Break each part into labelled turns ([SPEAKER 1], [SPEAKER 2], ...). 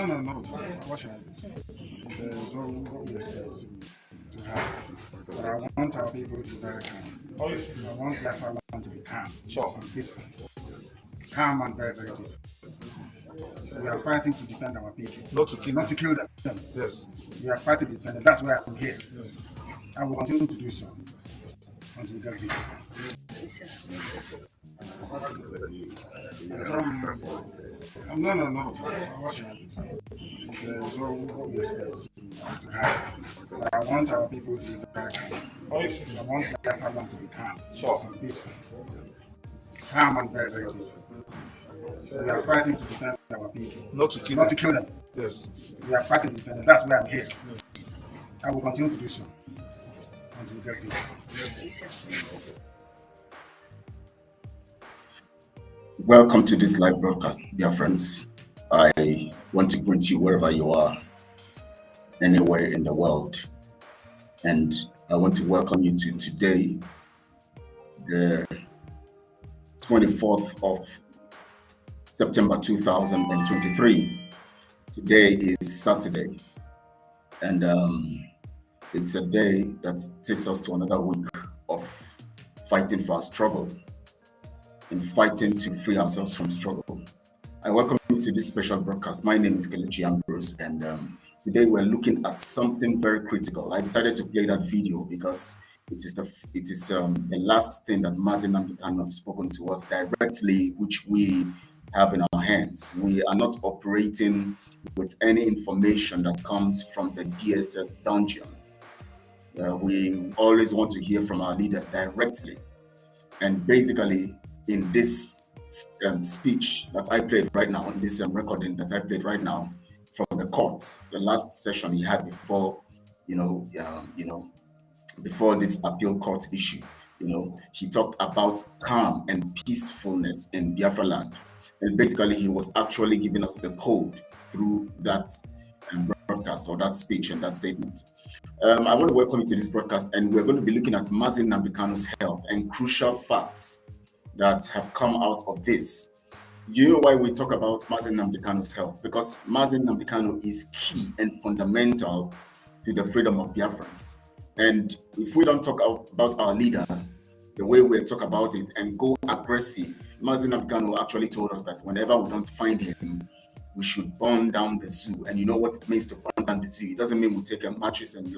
[SPEAKER 1] No. What should I do? There's what we expect to have. But I want our people to be very calm. I want Biafra land to be calm. Sure. And peaceful. Calm and very, very peaceful. We are fighting to defend our people. Not to kill them. Yes. We are fighting to defend them. That's why I'm here. Yes. I will continue to do so until we get victory. No. What should I do? There's what we expect to have. But I want our people to be very calm. I want Biafra land to be calm. Sure. And peaceful. Calm and very, very peaceful. We are fighting to defend our people. Not to kill them. Yes. We are fighting to defend them. That's why I'm here. Yes. I will continue to do so until we get victory.
[SPEAKER 2] Welcome to this live broadcast, dear friends. I want to greet you wherever you are, anywhere in the world. And I want to welcome you to today, the 24th of September 2023. Today is Saturday, and it's a day that takes us to another week of fighting for our struggle and fighting to free ourselves from struggle. I welcome you to this special broadcast. My name is Kanu'S, and today we're looking at something very critical. I decided to play that video because it is the last thing that Mazi Nnamdi have spoken to us directly, which we have in our hands. We are not operating with any information that comes from the DSS dungeon. We always want to hear from our leader directly. And basically, in this speech that I played right now, in this recording that I played right now from the court, the last session he had before, before this appeal court issue, he talked about calm and peacefulness in Biafra land. And basically, he was actually giving us the code through that broadcast or that speech and that statement. I want to welcome you to this broadcast, and we're going to be looking at Mazi Nnamdi's health and crucial facts that have come out of this. You know why we talk about Mazi Nnamdi's health? Because Mazi Nnamdi is key and fundamental to the freedom of Biafrans. And if we don't talk about our leader the way we talk about it and go aggressive, Mazi Nnamdi actually told us that whenever we don't find him, we should burn down the zoo. And you know what it means to burn down the zoo? It doesn't mean we take a mattress and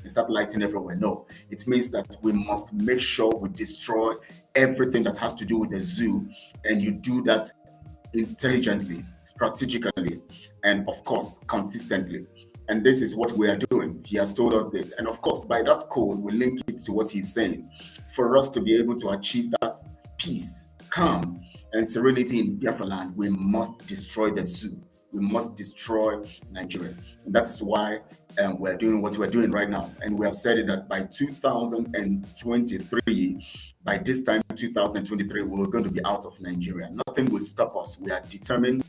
[SPEAKER 2] start lighting everywhere. No, it means that we must make sure we destroy everything that has to do with the zoo, and you do that intelligently, strategically, and of course, consistently. And this is what we are doing. He has told us this. And of course, by that code, we link it to what he's saying. For us to be able to achieve that peace, calm, and serenity in Biafra land, we must destroy the zoo. We must destroy Nigeria. And that's why we're doing what we're doing right now. And we have said it that by 2023, by this time, 2023, we're going to be out of Nigeria. Nothing will stop us. We are determined,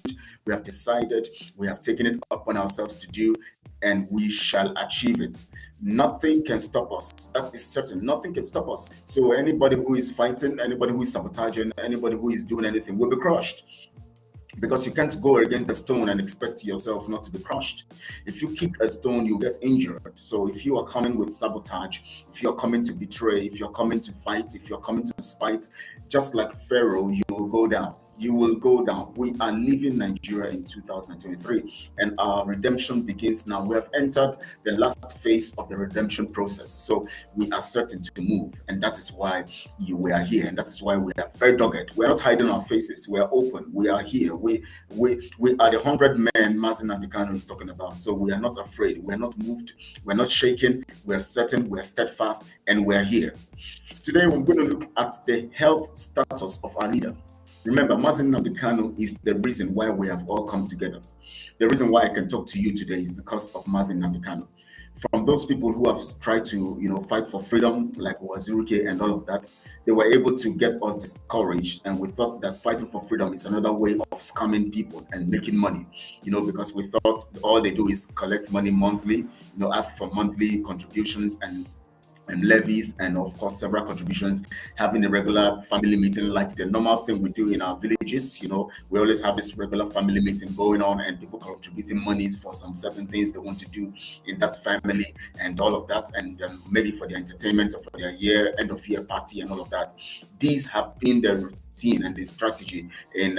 [SPEAKER 2] we have decided, we have taken it upon ourselves to do, and we shall achieve it. Nothing can stop us. That is certain. Nothing can stop us. So anybody who is fighting, anybody who is sabotaging, anybody who is doing anything will be crushed. Because you can't go against the stone and expect yourself not to be crushed. If you kick a stone, you get injured. So if you are coming with sabotage, if you're coming to betray, if you're coming to fight, if you're coming to spite, just like Pharaoh, you will go down. You will go down. We are leaving Nigeria in 2023, and our redemption begins now. We have entered the last phase of the redemption process. So we are certain to move, and that is why we are here, and that is why we are very dogged. We are not hiding our faces. We are open. We are here. We are the 100 men Mazi Nnamdi is talking about. So we are not afraid. We are not moved. We are not shaken. We are certain. We are steadfast, and we are here. Today, we're going to look at the health status of our leader. Remember, Mazi Nnamdi is the reason why we have all come together. The reason why I can talk to you today is because of Mazi Nnamdi. From those people who have tried to, fight for freedom, like Waziruke and all of that, they were able to get us discouraged, and we thought that fighting for freedom is another way of scamming people and making money, because we thought all they do is collect money monthly, ask for monthly contributions and levies, and of course several contributions, having a regular family meeting like the normal thing we do in our villages. We always have this regular family meeting going on, and people contributing monies for some certain things they want to do in that family and all of that, and maybe for their entertainment or for their end of year party and all of that. These have been the routine and the strategy in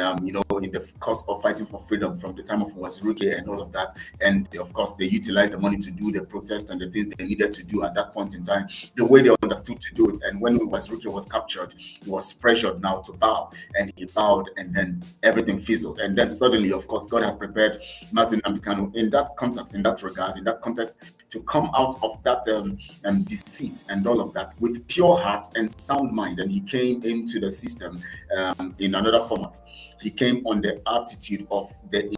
[SPEAKER 2] in the course of fighting for freedom from the time of Waziruke and all of that. And of course they utilized the money to do the protest and the things they needed to do at that point in time, the way they understood to do it. And when Waziruke was captured, he was pressured now to bow, and he bowed, and then everything fizzled. And then suddenly, of course, God had prepared Mazi Nnamdi Kanu in that context, in that regard, in that context, to come out of that deceit and all of that with pure heart and sound mind. And he came into the system in another format. He came on the attitude of the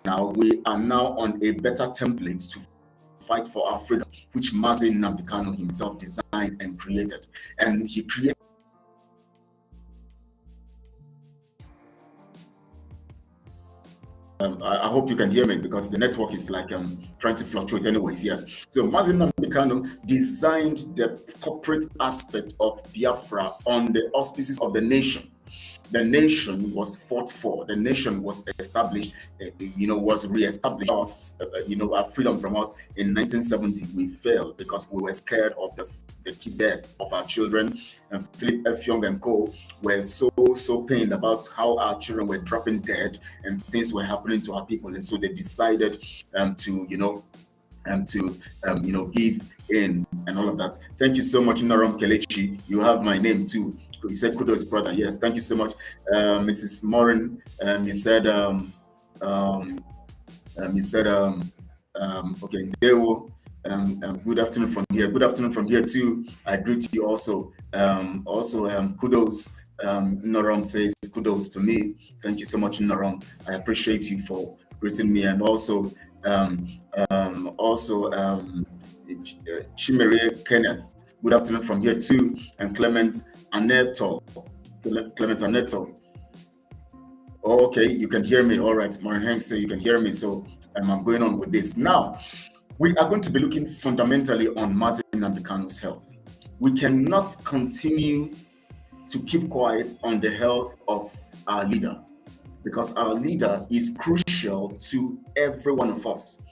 [SPEAKER 2] now we are now on a better template to fight for our freedom, which Mazi Nnamdi Kanu himself designed and created. And he created I hope you can hear me, because the network is like trying to fluctuate anyways. Yes. So Mazi Nnamdi Kanu designed the corporate aspect of Biafra on the auspices of the nation. The nation was fought for. The nation was established, was re-established. Our freedom from us in 1970. We failed because we were scared of the death of our children. And Philip F. Young and co. were so pained about how our children were dropping dead and things were happening to our people. And so they decided to give in and all of that. Thank you so much, Noram Kelechi. You have my name too. You said kudos, brother. Yes, thank you so much, Mrs. Morin. You said okay, Deo. Good afternoon from here. Good afternoon from here too. I greet you also. Kudos. Noram says kudos to me. Thank you so much, Noram. I appreciate you for greeting me, and also Chimere Kenneth. Good afternoon from here too, and Clement Aneto. Oh, okay, you can hear me. All right, Marin Hank say you can hear me. So I'm going on with this now. We are going to be looking fundamentally on Mazi Nnamdi Kanu's health. We cannot continue to keep quiet on the health of our leader, because our leader is crucial to every one of us.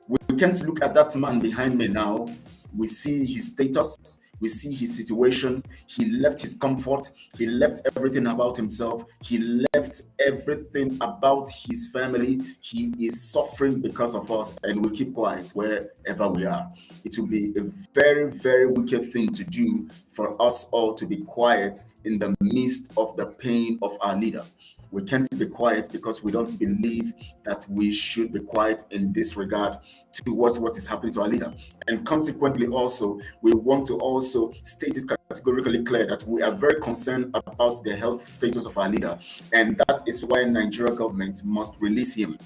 [SPEAKER 2] We can't look at that man behind me now. We see his status, we see his situation. He left his comfort, he left everything about himself, he left everything about his family. He is suffering because of us, and we keep quiet wherever we are. It will be a very, very wicked thing to do for us all to be quiet in the midst of the pain of our leader. We can't be quiet because we don't believe that we should be quiet in this regard towards what is happening to our leader. And consequently also, we want to also state it categorically clear that we are very concerned about the health status of our leader. And that is why Nigeria government must release him.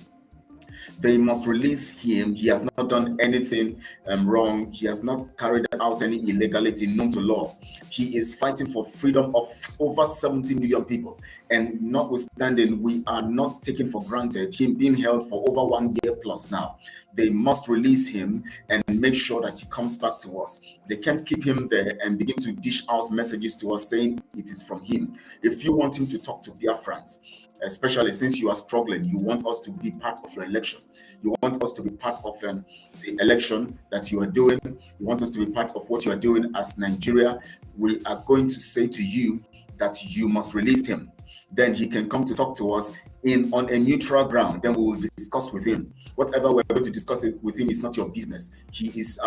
[SPEAKER 2] They must release him. He has not done anything wrong. He has not carried out any illegality known to law. He is fighting for freedom of over 70 million people. And notwithstanding, we are not taking for granted him being held for over 1 year plus now. They must release him and make sure that he comes back to us. They can't keep him there and begin to dish out messages to us saying it is from him. If you want him to talk to Biafrans, especially since you are struggling, you want us to be part of your election. You want us to be part of the election that you are doing. You want us to be part of what you are doing as Nigeria. We are going to say to you that you must release him. Then he can come to talk to us on a neutral ground. Then we will discuss with him. Whatever we're going to discuss with him is not your business. It's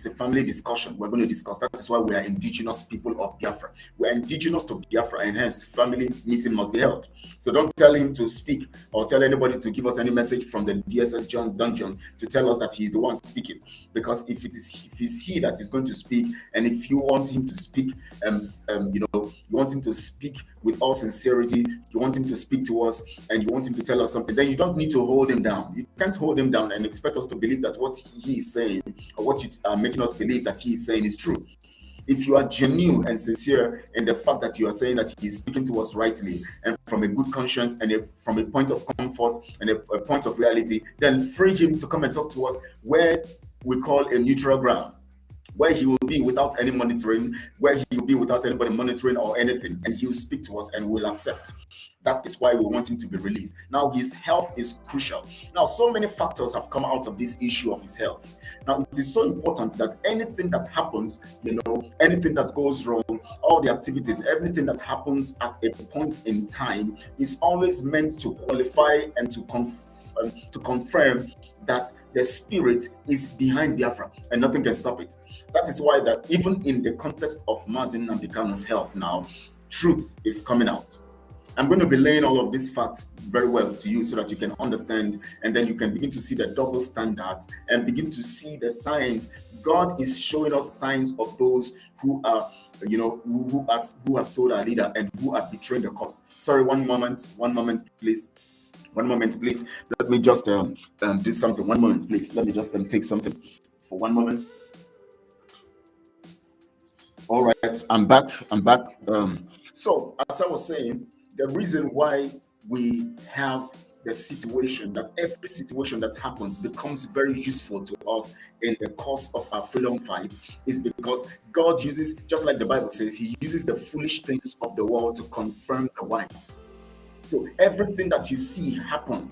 [SPEAKER 2] a family discussion. We're going to discuss. That is why we are indigenous people of Biafra. We're indigenous to Biafra, and hence family meeting must be held. So don't tell him to speak or tell anybody to give us any message from the DSS dungeon to tell us that he's the one speaking. Because if it's he that is going to speak, and if you want him to speak, you want him to speak with all sincerity, you want him to speak to us, and you want him to tell us something, then you don't need to hold him down. You can't hold him down and expect us to believe that what he is saying, or what you are making us believe that he is saying, is true. If you are genuine and sincere in the fact that you are saying that he is speaking to us rightly and from a good conscience and from a point of comfort and a point of reality, then free him to come and talk to us where we call a neutral ground, where he will be without any monitoring, where he will be without anybody monitoring or anything, and he will speak to us and we'll accept. That is why we want him to be released. Now, his health is crucial. Now, so many factors have come out of this issue of his health. Now, it is so important that anything that happens, anything that goes wrong, all the activities, everything that happens at a point in time is always meant to qualify and to confirm that the spirit is behind Biafra and nothing can stop it. That is why that even in the context of Mazi Nnamdi Kanu's health now, truth is coming out. I'm going to be laying all of these facts very well to you so that you can understand, and then you can begin to see the double standards and begin to see the signs. God is showing us signs of those who are, who have sold our leader and who are betraying the cause. Sorry, one moment, please. One moment, please. Let me just do something. One moment, please. Let me just take something for one moment. All right, I'm back. So, as I was saying, the reason why we have the situation that every situation that happens becomes very useful to us in the course of our freedom fight is because God uses, just like the Bible says, he uses the foolish things of the world to confirm the wise. So everything that you see happen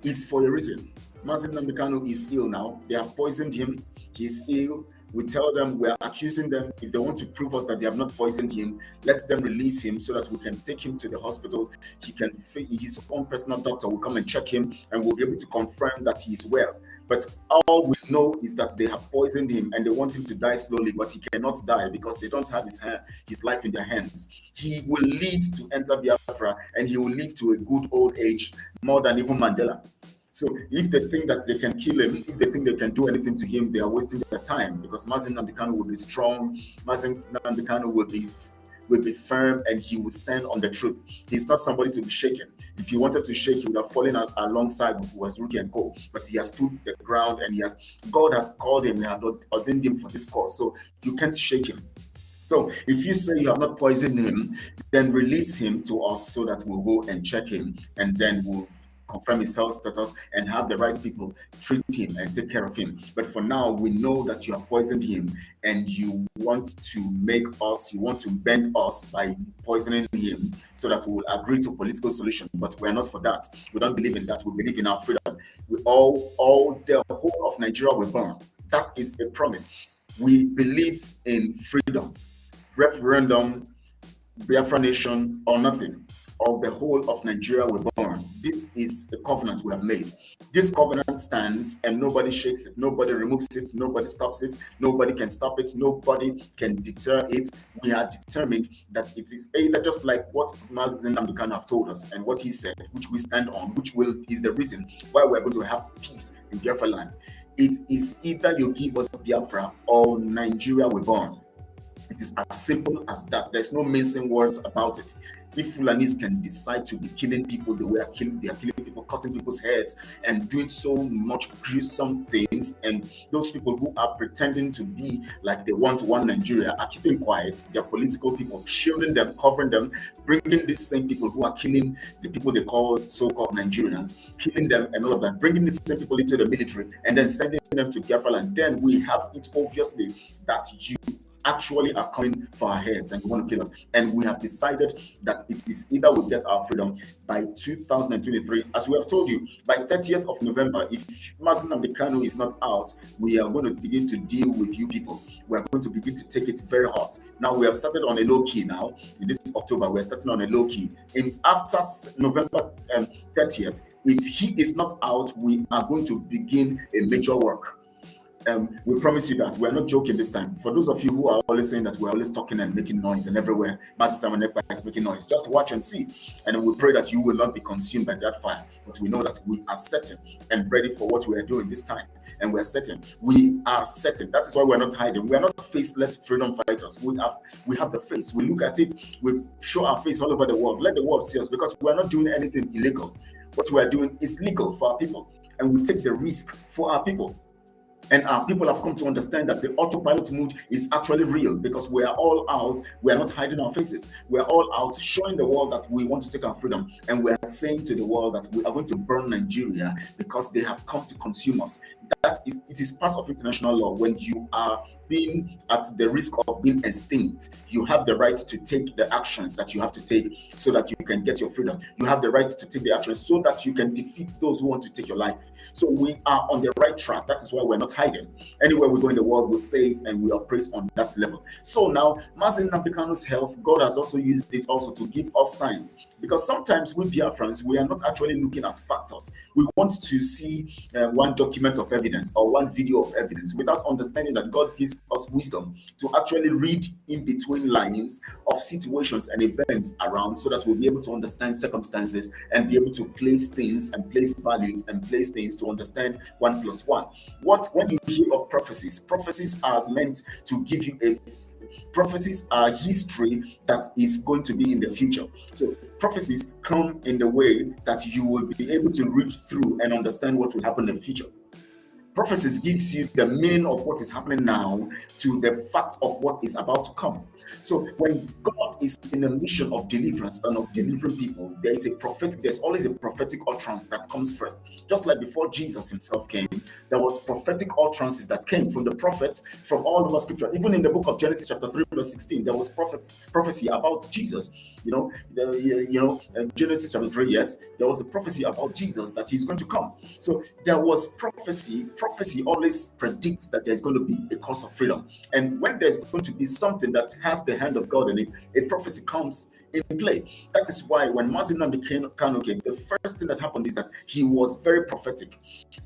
[SPEAKER 2] is for a reason. Mazi Nnamdi Kanu is ill now. They have poisoned him. He's ill. We tell them, we are accusing them. If they want to prove us that they have not poisoned him, let them release him so that we can take him to the hospital. His own personal doctor will come and check him and we'll be able to confirm that he is well. But all we know is that they have poisoned him and they want him to die slowly, but he cannot die because they don't have his life in their hands. He will live to enter Biafra and he will live to a good old age, more than even Mandela. So if they think that they can kill him, if they think they can do anything to him, they are wasting their time, because Mazi Nnamdi Kanu will be strong, Mazi Nnamdi Kanu will be firm, and he will stand on the truth. He's not somebody to be shaken. If he wanted to shake, he would have fallen alongside with Wazuki and Co. But he has stood the ground, and God has called him and ordained him for this cause. So you can't shake him. So if you say you have not poisoned him, then release him to us so that we'll go and check him, and then we'll confirm his health status and have the right people treat him and take care of him. But for now, we know that you have poisoned him and you want to bend us by poisoning him so that we will agree to a political solution. But we're not for that. We don't believe in that. We believe in our freedom. The whole of Nigeria will burn. That is a promise. We believe in freedom, referendum, Biafra nation, or nothing. Of the whole of Nigeria will burn. This is the covenant we have made. This covenant stands and nobody shakes it, nobody removes it, nobody stops it, nobody can stop it, nobody can deter it. We are determined that it is either, just like what Mazi Nnamdi Kanu have told us and what he said, which we stand on, is the reason why we're going to have peace in Biafra land. It is either you give us Biafra or Nigeria will burn. It is as simple as that. There's no mincing words about it. If Fulanis can decide to be killing people the way they are killing people, cutting people's heads, and doing so much gruesome things, and those people who are pretending to be like they want one Nigeria are keeping quiet, their political people shielding them, covering them, bringing these same people who are killing the people they call so-called Nigerians, killing them and all of that, bringing these same people into the military, and then sending them to Biafra land. Then we have it obviously that you actually are coming for our heads and you want to kill us. And we have decided that it is either we get our freedom by 2023, as we have told you, by 30th of November. If Mazi Nnamdi Kanu is not out, we are going to begin to deal with you people. We are going to begin to take it very hot. Now we have started on a low key now. In this October, we're starting on a low key. After November 30th, if he is not out, we are going to begin a major work. We promise you that we're not joking this time. For those of you who are always saying that we're always talking and making noise and everywhere, Mazi Samanekpa is making noise, just watch and see. And we pray that you will not be consumed by that fire. But we know that we are certain and ready for what we are doing this time. And we're certain. We are certain. That is why we're not hiding. We are not faceless freedom fighters. We have the face. We look at it. We show our face all over the world. Let the world see us, because we're not doing anything illegal. What we are doing is legal for our people. And we take the risk for our people. And people have come to understand that the autopilot mode is actually real, because we are all out. We are not hiding our faces. We are all out showing the world that we want to take our freedom. And we are saying to the world that we are going to burn Nigeria because they have come to consume us. It is part of international law. When you are being at the risk of being extinct, you have the right to take the actions that you have to take so that you can get your freedom. You have the right to take the actions so that you can defeat those who want to take your life. So we are on the right track. That is why we're not hiding. Anywhere we go in the world, we'll say it, and we operate on that level. So now, Mazi Nnamdi Kanu's health, God has also used it also to give us signs. Because sometimes we Biafrans, we are not actually looking at factors. We want to see one document of evidence or one video of evidence without understanding that God gives us wisdom to actually read in between lines of situations and events around, so that we'll be able to understand circumstances and be able to place things and place values and place things to understand 1 plus 1. When you hear of prophecies are meant to give you prophecies are history that is going to be in the future. So prophecies come in the way that you will be able to read through and understand what will happen in the future. Prophecies gives you the meaning of what is happening now to the fact of what is about to come. So when God is in a mission of deliverance and of delivering people, there's always a prophetic utterance that comes first. Just like before Jesus himself came, there was prophetic utterances that came from the prophets from all over scripture. Even in the book of Genesis chapter 3 verse 16, there was prophecy about Jesus. In Genesis chapter 3, yes, there was a prophecy about Jesus that he's going to come. So there was prophecy. Prophecy always predicts that there's going to be a cause of freedom. And when there's going to be something that has the hand of God in it, a prophecy comes in play. That is why when Mazi Nnamdi Kanu came, the first thing that happened is that he was very prophetic.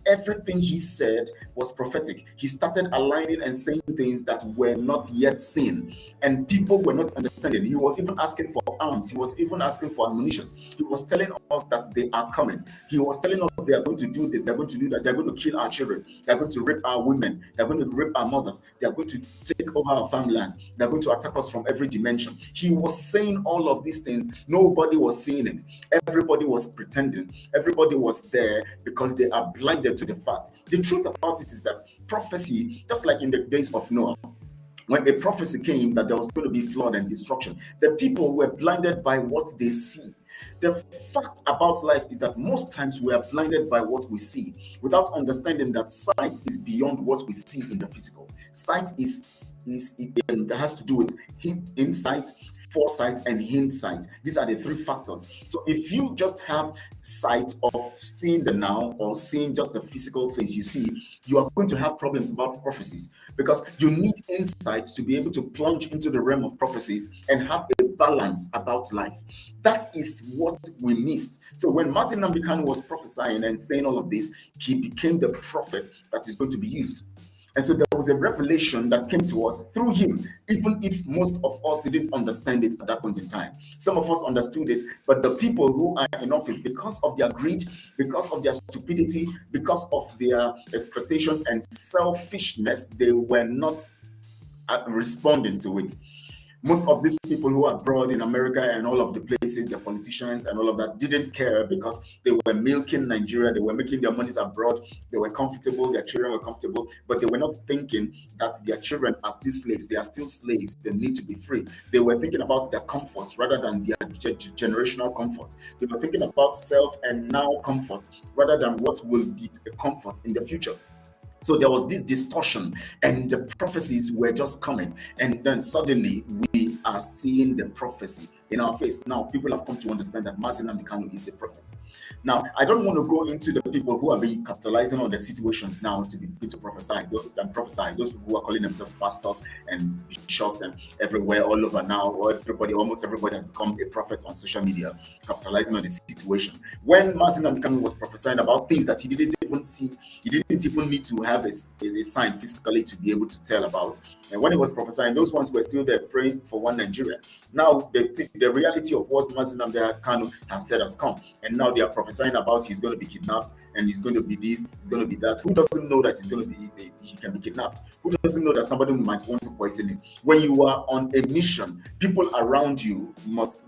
[SPEAKER 2] Everything he said was prophetic. He started aligning and saying things that were not yet seen, and people were not understanding. He was even asking for arms. He was even asking for ammunition. He was telling us that they are coming. He was telling us they are going to do this, they're going to do that, they're going to kill our children, they're going to rape our women, they're going to rape our mothers, they're going to take over our farmlands, they're going to attack us from every dimension. He was saying all of these things. Nobody was seeing it. Everybody was pretending. Everybody was there because they are blinded to the fact. The truth about it is that prophecy, just like in the days of Noah, when a prophecy came that there was going to be flood and destruction, the people were blinded by what they see. The fact about life is that most times we are blinded by what we see without understanding that sight is beyond what we see in the physical. Sight that has to do with insight, foresight, and hindsight. These are the three factors. So if you just have sight of seeing the now or seeing just the physical things you see, you are going to have problems about prophecies, because you need insight to be able to plunge into the realm of prophecies and have a balance about life. That is what we missed. So when Mazi Nnamdi Kanu was prophesying and saying all of this, he became the prophet that is going to be used. And so there was a revelation that came to us through him, even if most of us didn't understand it at that point in time. Some of us understood it, but the people who are in office, because of their greed, because of their stupidity, because of their expectations and selfishness, they were not responding to it. Most of these people who are abroad in America and all of the places, the politicians and all of that, didn't care, because they were milking Nigeria. They were making their monies abroad. They were comfortable. Their children were comfortable, but they were not thinking that their children are still slaves. They are still slaves. They need to be free. They were thinking about their comforts rather than their generational comfort. They were thinking about self and now comfort rather than what will be a comfort in the future. So there was this distortion, and the prophecies were just coming, and then suddenly we are seeing the prophecy in our face. Now people have come to understand that Mazi Nnamdi Kanu is a prophet. Now I don't want to go into the people who are being capitalizing on the situations now to be to prophesy. Those people who are calling themselves pastors and bishops and everywhere, all over now, almost everybody has become a prophet on social media, capitalizing on the situation. When Mazi Nnamdi Kanu was prophesying about things that he didn't even see, he didn't even need to have a sign physically to be able to tell about. And when he was prophesying, those ones were still there praying for one Nigeria. Now the reality of what Mazi Nnamdi Kanu has said has come, and now they are prophesying about he's going to be kidnapped, and he's going to be this, he's going to be that. Who doesn't know that he can be kidnapped? Who doesn't know that somebody might want to poison him? When you are on a mission, people around you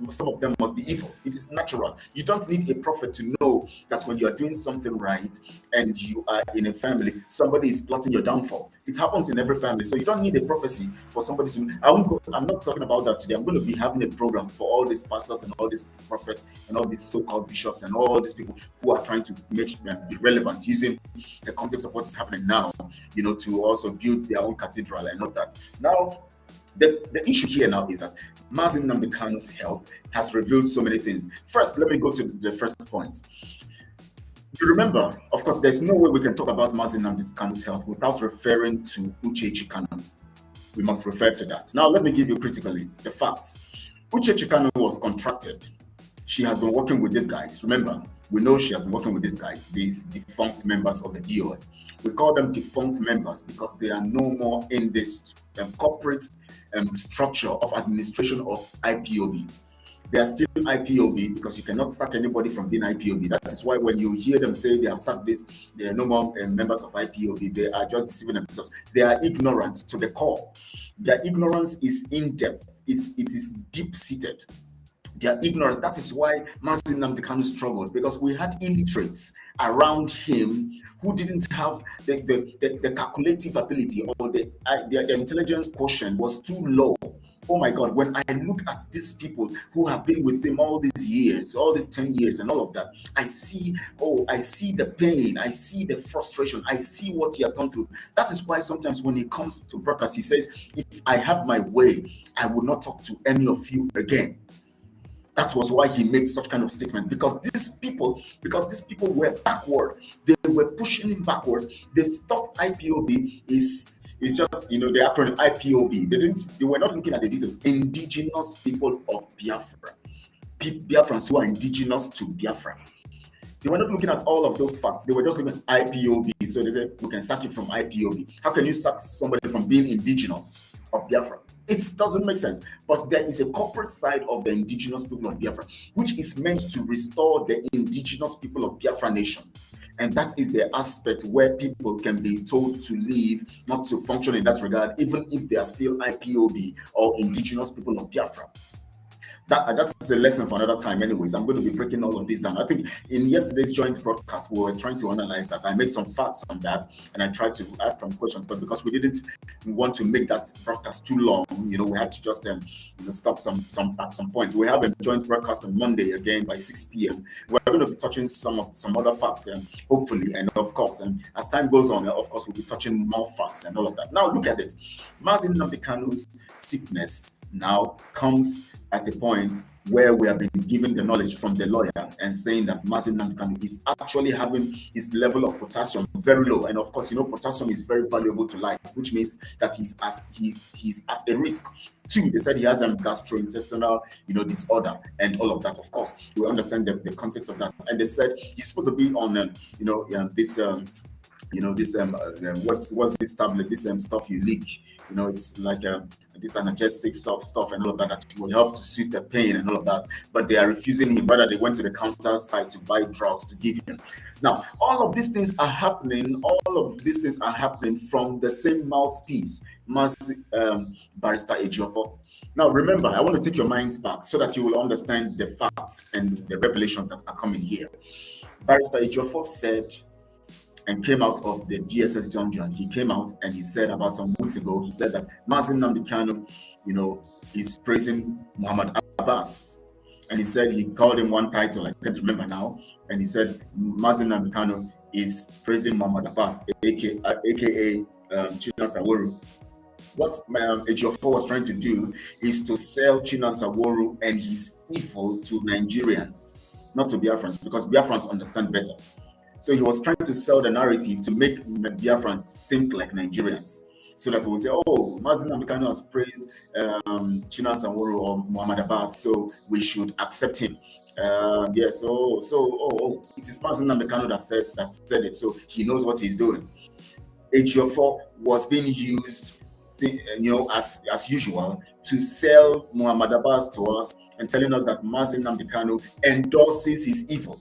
[SPEAKER 2] some of them must be evil. It is natural. You don't need a prophet to know that when you are doing something right and you are in a family, somebody is plotting your downfall. It happens in every family. So you don't need a prophecy for somebody to. I'm not talking about that today. I'm going to be having a program for all these pastors and all these prophets and all these so-called bishops and all these people who are trying to make them be relevant using the context of what is happening now, to also build their own cathedral and all that. Now, the issue here now is that Mazi Nnamdi Kanu's health has revealed so many things. First, let me go to the first point. You remember, of course, there's no way we can talk about Mazi Nnamdi Kanu's health without referring to Uchechi Kanu. We must refer to that. Now, let me give you critically the facts. Uchechi Kanu was contracted. She has been working with these guys. Remember, we know she has been working with these guys, these defunct members of the DOS. We call them defunct members because they are no more in this corporate structure of administration of IPOB. They are still IPOB because you cannot sack anybody from being IPOB. That is why when you hear them say they have sacked this, they are no more members of IPOB. They are just deceiving themselves. They are ignorant to the core. Their ignorance is in depth. It is deep-seated. Their ignorance. That is why Mazi Nnamdi Kanu struggled, because we had illiterates around him who didn't have the calculative ability, or their intelligence quotient was too low. Oh my God, when I look at these people who have been with him all these years, all these 10 years and all of that, I see the pain, I see the frustration, I see what he has gone through. That is why sometimes when he comes to broadcast, he says, if I have my way, I will not talk to any of you again. That was why he made such kind of statement, because these people were backward. They were pushing him backwards. They thought IPOB is just, the acronym IPOB. They were not looking at the details. Indigenous people of Biafra. Biafrans who are indigenous to Biafra. They were not looking at all of those facts. They were just looking at IPOB. So they said, we can sack you from IPOB. How can you sack somebody from being indigenous of Biafra? It doesn't make sense. But there is a corporate side of the indigenous people of Biafra, which is meant to restore the indigenous people of Biafra nation. And that is the aspect where people can be told to leave, not to function in that regard, even if they are still IPOB or indigenous people of Biafra. That's a lesson for another time. Anyways, I'm going to be breaking all of this down. I think in yesterday's joint broadcast, we were trying to analyze that. I made some facts on that, and I tried to ask some questions, but because we didn't want to make that broadcast too long, we had to just stop at some point. We have a joint broadcast on Monday again by 6 p.m. We're going to be touching some other facts, hopefully, and of course, as time goes on, of course, we'll be touching more facts and all of that. Now, look at it. Mazi Nnamdi Kanu's sickness now comes at a point where we have been given the knowledge from the lawyer and saying that Mazi Nnamdi Kanu is actually having his level of potassium very low. And of course, potassium is very valuable to life, which means that he's at a risk. Two, they said he has a gastrointestinal, disorder and all of that. Of course, we understand the context of that. And they said he's supposed to be on, what's this tablet, this stuff you lick. It's like this analgesic stuff and all of that will help to soothe the pain and all of that. But they are refusing him. Rather, they went to the counter site to buy drugs to give him. Now, all of these things are happening. From the same mouthpiece, Barrister Ejiofor. Now, remember, I want to take your minds back so that you will understand the facts and the revelations that are coming here. Barrister Ejiofor said, and came out of the DSS dungeon. He came out and he said about some weeks ago, he said that Mazi Nnamdi Kanu, is praising Muhammad Abbas. And he said he called him one title, I can't remember now. And he said Mazi Nnamdi Kanu is praising Muhammad Abbas, aka Chinan Saworu. What Ejiofor was trying to do is to sell Chinan Saworu and his evil to Nigerians, not to Biafrans, because Biafrans understand better. So he was trying to sell the narrative to make Biafrans think like Nigerians, so that we will say, oh, Mazi Nnamdi Kanu has praised Chinan Saworu or Muhammad Abbas, so we should accept him. It is Mazi Nnamdi Kanu that said it, so he knows what he's doing. Ejiofor was being used, as usual, to sell Muhammad Abbas to us and telling us that Mazi Nnamdi Kanu endorses his evil.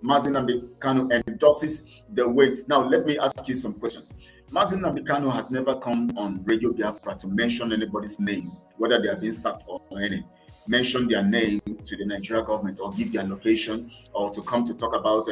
[SPEAKER 2] Mazi Nnamdi Kanu endorses the way. Now, let me ask you some questions. Mazi Nnamdi Kanu has never come on Radio Biafra to mention anybody's name, whether they are being sacked or any. Mention their name to the Nigeria government or give their location, or to come to talk about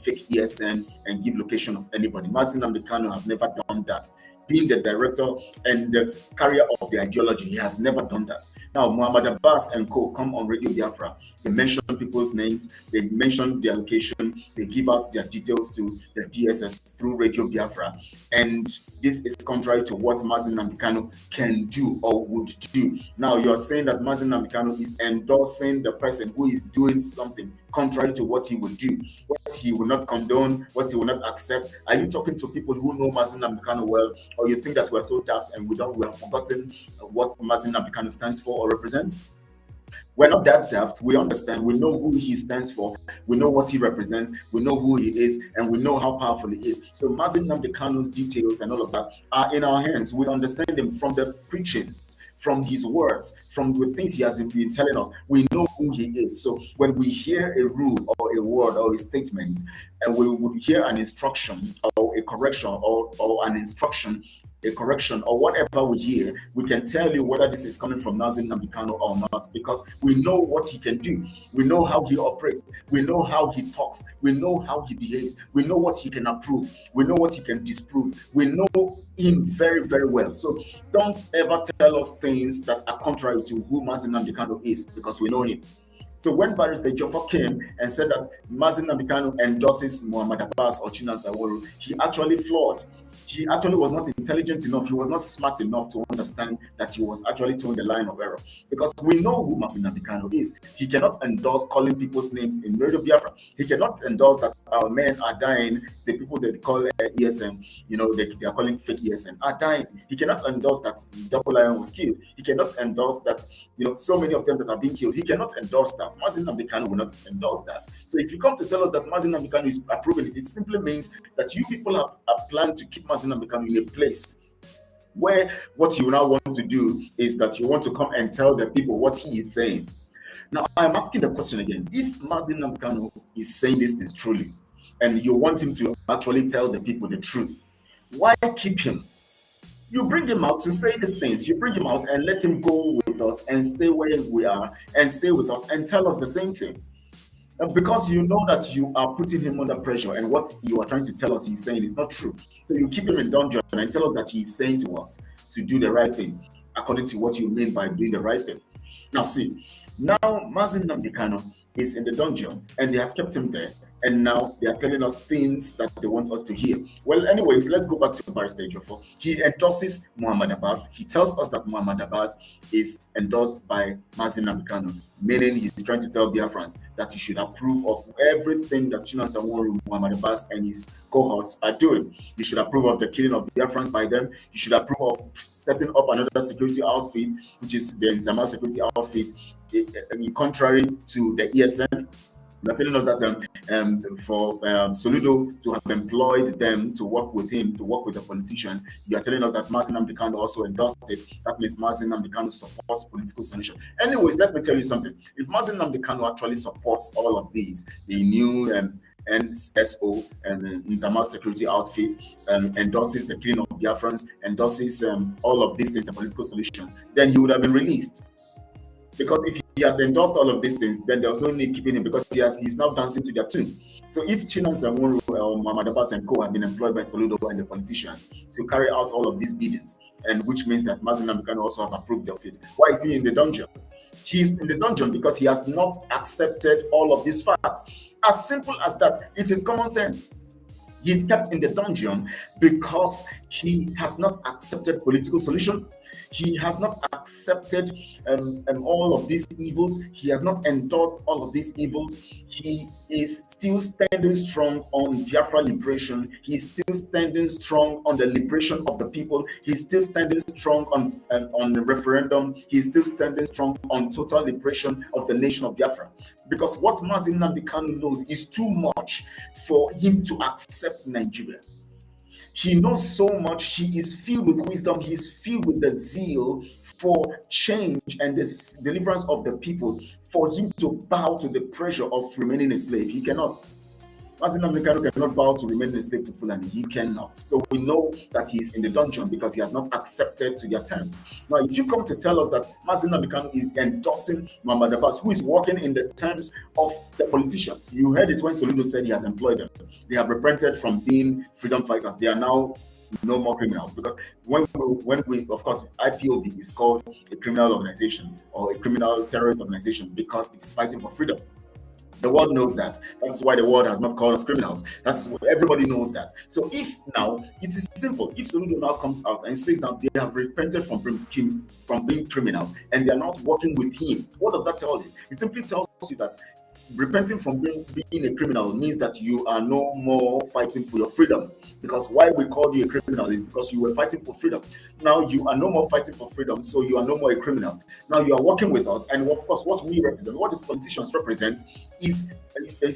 [SPEAKER 2] fake ESN and give location of anybody. Mazi Nnamdi Kanu have never done that. Being the director and the carrier of the ideology, he has never done that. Now, Muhammad Abbas and co come on Radio Biafra. They mention people's names, they mention their location, they give out their details to the DSS through Radio Biafra. And this is contrary to what Mazi Nnamdi Kanu can do or would do. Now, you're saying that Mazi Nnamdi Kanu is endorsing the person who is doing something contrary to what he will do, what he will not condone, what he will not accept. Are you talking to people who know Mazi Nnamdi Kanu well, or you think that we're so daft and we have forgotten what Mazi Nnamdi Kanu stands for or represents? We're not that daft. We understand. We know who he stands for. We know what he represents. We know who he is, and we know how powerful he is. So Mazi Nnamdi Kanu's details and all of that are in our hands. We understand them from the preachings, from his words, from the things he has been telling us. We know who he is. So when we hear a rule or a word or a statement, and we would hear an instruction or a correction or an instruction, a correction or whatever we hear, we can tell you whether this is coming from Mazi Nnamdi Kanu or not, because we know what he can do. We know how he operates. We know how he talks. We know how he behaves. We know what he can approve. We know what he can disprove. We know him very, very well. So don't ever tell us things that are contrary to who Mazi Nnamdi Kanu is, because we know him. So when Barrister Joffa came and said that Mazi Nnamdi Kanu endorses Muhammad Abbas or Chinasa Awolu, he actually flawed. He actually was not intelligent enough. He was not smart enough to understand that he was actually towing the line of error. Because we know who Mazi Nnamdi Kanu is. He cannot endorse calling people's names in Radio Biafra. He cannot endorse that our men are dying. The people that call ESN, they are calling fake ESN, are dying. He cannot endorse that Double Lion was killed. He cannot endorse that, so many of them that are being killed. He cannot endorse that. Mazi Nnamdi Kanu will not endorse that. So if you come to tell us that Mazi Nnamdi Kanu is approving it, it simply means that you people have planned to keep Mazi Nnamdi Kanu in a place where what you now want to do is that you want to come and tell the people what he is saying. Now, I'm asking the question again. If Mazi Nnamdi Kanu is saying these things truly, and you want him to actually tell the people the truth, why keep him? You bring him out to say these things. You bring him out and let him go with us and stay where we are and stay with us and tell us the same thing. Because you know that you are putting him under pressure, and what you are trying to tell us he's saying is not true. So you keep him in dungeon and tell us that he's saying to us to do the right thing, according to what you mean by doing the right thing. Now see, now Mazi Nnamdi Kanu is in the dungeon, and they have kept him there. And now they are telling us things that they want us to hear. Well, anyways, let's go back to Barrister Joffa. He endorses Muhammad Abbas. He tells us that Muhammad Abbas is endorsed by Mazi Nnamdi Kanu, meaning he's trying to tell Biafrans that you should approve of everything that Chinasa Awolu, Muhammad Abbas, and his cohorts are doing. You should approve of the killing of Biafrans by them. You should approve of setting up another security outfit, which is the Nzama security outfit, contrary to the ESN. They're telling us that for Soludo to have employed them to work with him, to work with the politicians, you are telling us that Mazi Nnamdi Kanu also endorsed it. That means Mazi Nnamdi Kanu supports political solution. Anyways, let me tell you something. If Mazi Nnamdi Kanu actually supports all of these, the new NSO and Nzama security outfit, endorses the killing of Biafrans, endorses all of these things, a political solution, then he would have been released. Because if he had endorsed all of these things, then there was no need keeping him, because he's now dancing to their tune. So if Chinasa Awolu or Muhammad Abbas and co had been employed by Soludo and the politicians to carry out all of these biddings, and which means that Mazi Nnamdi Kanu also have approved of it, why is he in the dungeon? He's in the dungeon because he has not accepted all of these facts. As simple as that. It is common sense. He's kept in the dungeon because he has not accepted political solution. He has not accepted all of these evils. He has not endorsed all of these evils. He is still standing strong on Biafra liberation. He's still standing strong on the liberation of the people. He's still standing strong on the referendum. He's still standing strong on total liberation of the nation of Biafra. Because what Mazi Nnamdi Kanu knows is too much for him to accept Nigeria. He knows so much. He is filled with wisdom. He is filled with the zeal for change and the deliverance of the people. For him to bow to the pressure of remaining a slave, he cannot. Mazi Nnamdi Kanu cannot bow to remain a slave to Fulani. He cannot. So we know that he is in the dungeon because he has not accepted to their terms. Now, if you come to tell us that Mazi Nnamdi Kanu is endorsing Muhammad Abbas, who is working in the terms of the politicians, you heard it when Soludo said he has employed them. They have repented from being freedom fighters. They are now no more criminals, because when we of course, IPOB is called a criminal organization or a criminal terrorist organization because it is fighting for freedom. The world knows that. That's why the world has not called us criminals. That's what everybody knows that. So if now it is simple, if Soludo now comes out and says that they have repented from being criminals and they are not working with him, what does that tell you? It simply tells you that repenting from being a criminal means that you are no more fighting for your freedom. Because why we called you a criminal is because you were fighting for freedom. Now you are no more fighting for freedom, so you are no more a criminal. Now you are working with us, and of course, what we represent, what these politicians represent, is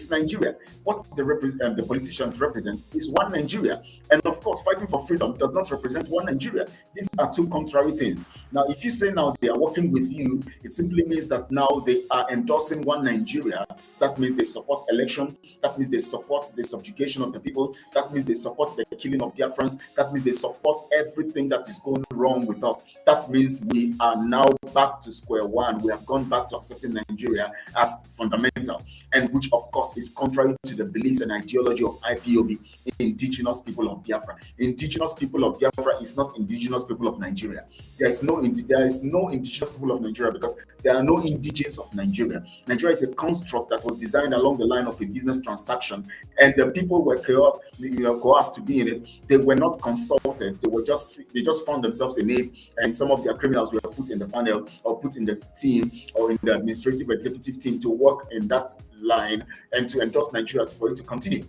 [SPEAKER 2] Nigeria. What the politicians represent is one Nigeria, and of course, fighting for freedom does not represent one Nigeria. These are two contrary things. Now, if you say now they are working with you, it simply means that now they are endorsing one Nigeria. That means they support election. That means they support the subjugation of the people. That means they support the killing of Biafrans. That means they support everything that is going wrong with us. That means we are now back to square one. We have gone back to accepting Nigeria as fundamental, and which of course is contrary to the beliefs and ideology of IPOB, indigenous people of Biafra. Indigenous people of Biafra is not indigenous people of Nigeria. There is no indigenous people of Nigeria because there are no indigenes of Nigeria. Nigeria is a construct that was designed along the line of a business transaction, and the people were coerced to be in it. They were not consulted. They just found themselves in it, and some of their criminals were put in the panel or put in the team or in the administrative executive team to work in that line and to endorse Nigeria for it to continue.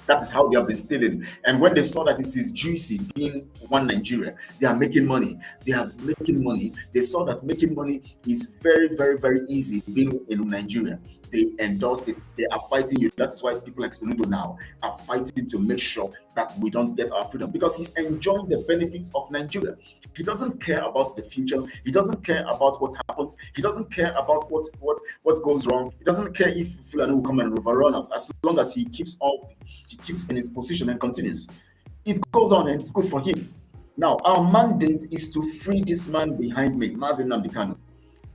[SPEAKER 2] That is how they have been stealing. And when they saw that it is juicy being one Nigeria, they are making money. They are making money. They saw that making money is very, very, very easy being in Nigeria. They endorsed it. They are fighting you. That's why people like Soludo now are fighting to make sure that we don't get our freedom, because he's enjoying the benefits of Nigeria. He doesn't care about the future. He doesn't care about what happens. He doesn't care about what goes wrong. He doesn't care if Fulani will come and overrun us, as long as he keeps in his position and continues. It goes on and it's good for him. Now, our mandate is to free this man behind me, Mazi Nnamdi Kanu.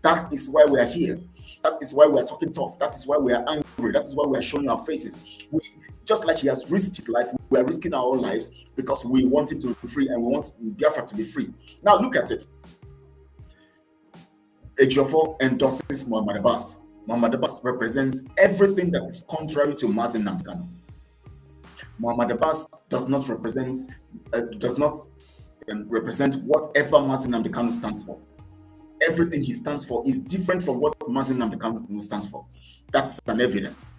[SPEAKER 2] That is why we are here. That is why we are talking tough. That is why we are angry. That is why we are showing our faces. Just like he has risked his life, we are risking our own lives because we want him to be free and we want Biafra to be free. Now look at it. Ejiofor endorses Muhammad Abbas. Muhammad Abbas represents everything that is contrary to Mazi Nnamdi Kanu. Muhammad Abbas does not represent whatever Mazi Nnamdi Kanu stands for. Everything he stands for is different from what Mazi Nnamdi Kanu stands for. That's an evidence.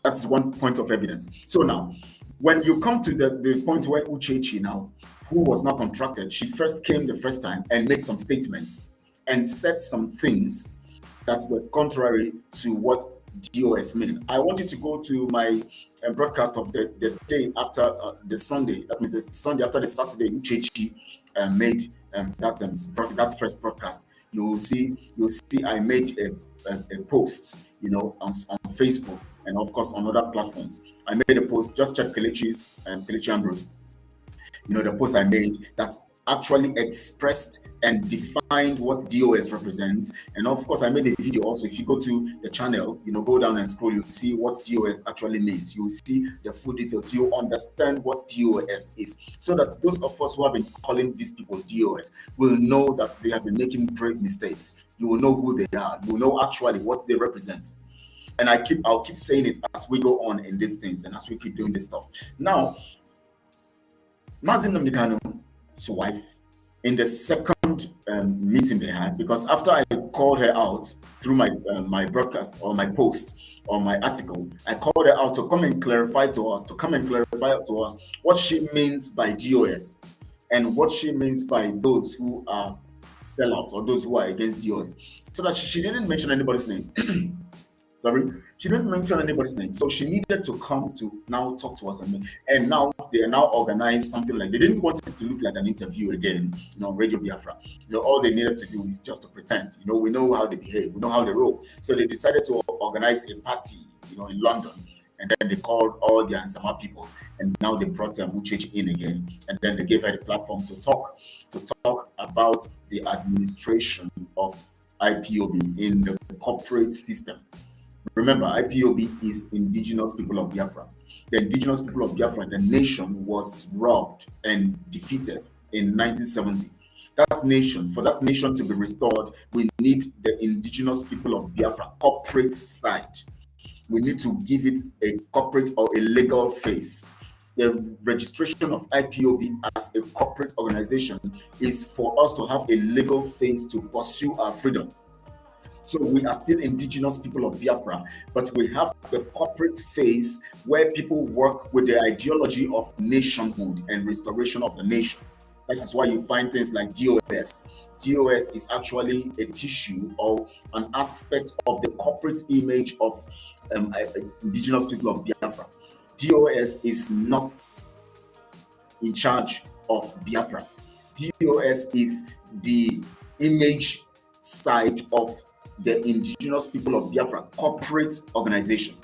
[SPEAKER 2] That's one point of evidence. So now, when you come to the point where Uchechi now, who was not contracted, she first came the first time and made some statements and said some things that were contrary to what DOS mean. I want you to go to my broadcast of the day after the Sunday. That means the Sunday after the Saturday, Uchechi made that first broadcast. You'll see I made a post, on Facebook and of course on other platforms. I made a post, just check Kelechi's Kelechi Ambrose. The post I made that actually expressed and defined what DOS represents. And of course, I made a video also. If you go to the channel, go down and scroll, you'll see what DOS actually means. You'll see the full details. You understand what DOS is. So that those of us who have been calling these people DOS will know that they have been making great mistakes. You will know who they are. You will know actually what they represent. And I'll keep saying it as we go on in these things and as we keep doing this stuff. Now, Mazi Nnamdi Kanu's wife, in the second meeting they had, because after I called her out through my broadcast or my post or my article, I called her out to come and clarify to us what she means by DOS and what she means by those who are sellouts or those who are against DOS. So that she didn't mention anybody's name. Sorry, she didn't mention anybody's name. So she needed to come to now talk to us. And now they are now organized something like, they didn't want it to look like an interview again, Radio Biafra. All they needed to do is just to pretend. We know how they behave, we know how they roll. So they decided to organize a party, in London. And then they called all the Ansama people, and now they brought Uchechi in again, and then they gave her the platform to talk about the administration of IPOB in the corporate system. Remember, IPOB is Indigenous People of Biafra. The Indigenous People of Biafra, the nation, was robbed and defeated in 1970. For that nation to be restored, we need the Indigenous People of Biafra corporate side. We need to give it a corporate or a legal face. The registration of IPOB as a corporate organization is for us to have a legal face to pursue our freedom. So we are still Indigenous People of Biafra, but we have the corporate phase where people work with the ideology of nationhood and restoration of the nation. That is why you find things like DOS. DOS is actually a tissue or an aspect of the corporate image of Indigenous People of Biafra. DOS is not in charge of Biafra. DOS is the image side of the Indigenous People of Biafra corporate organization.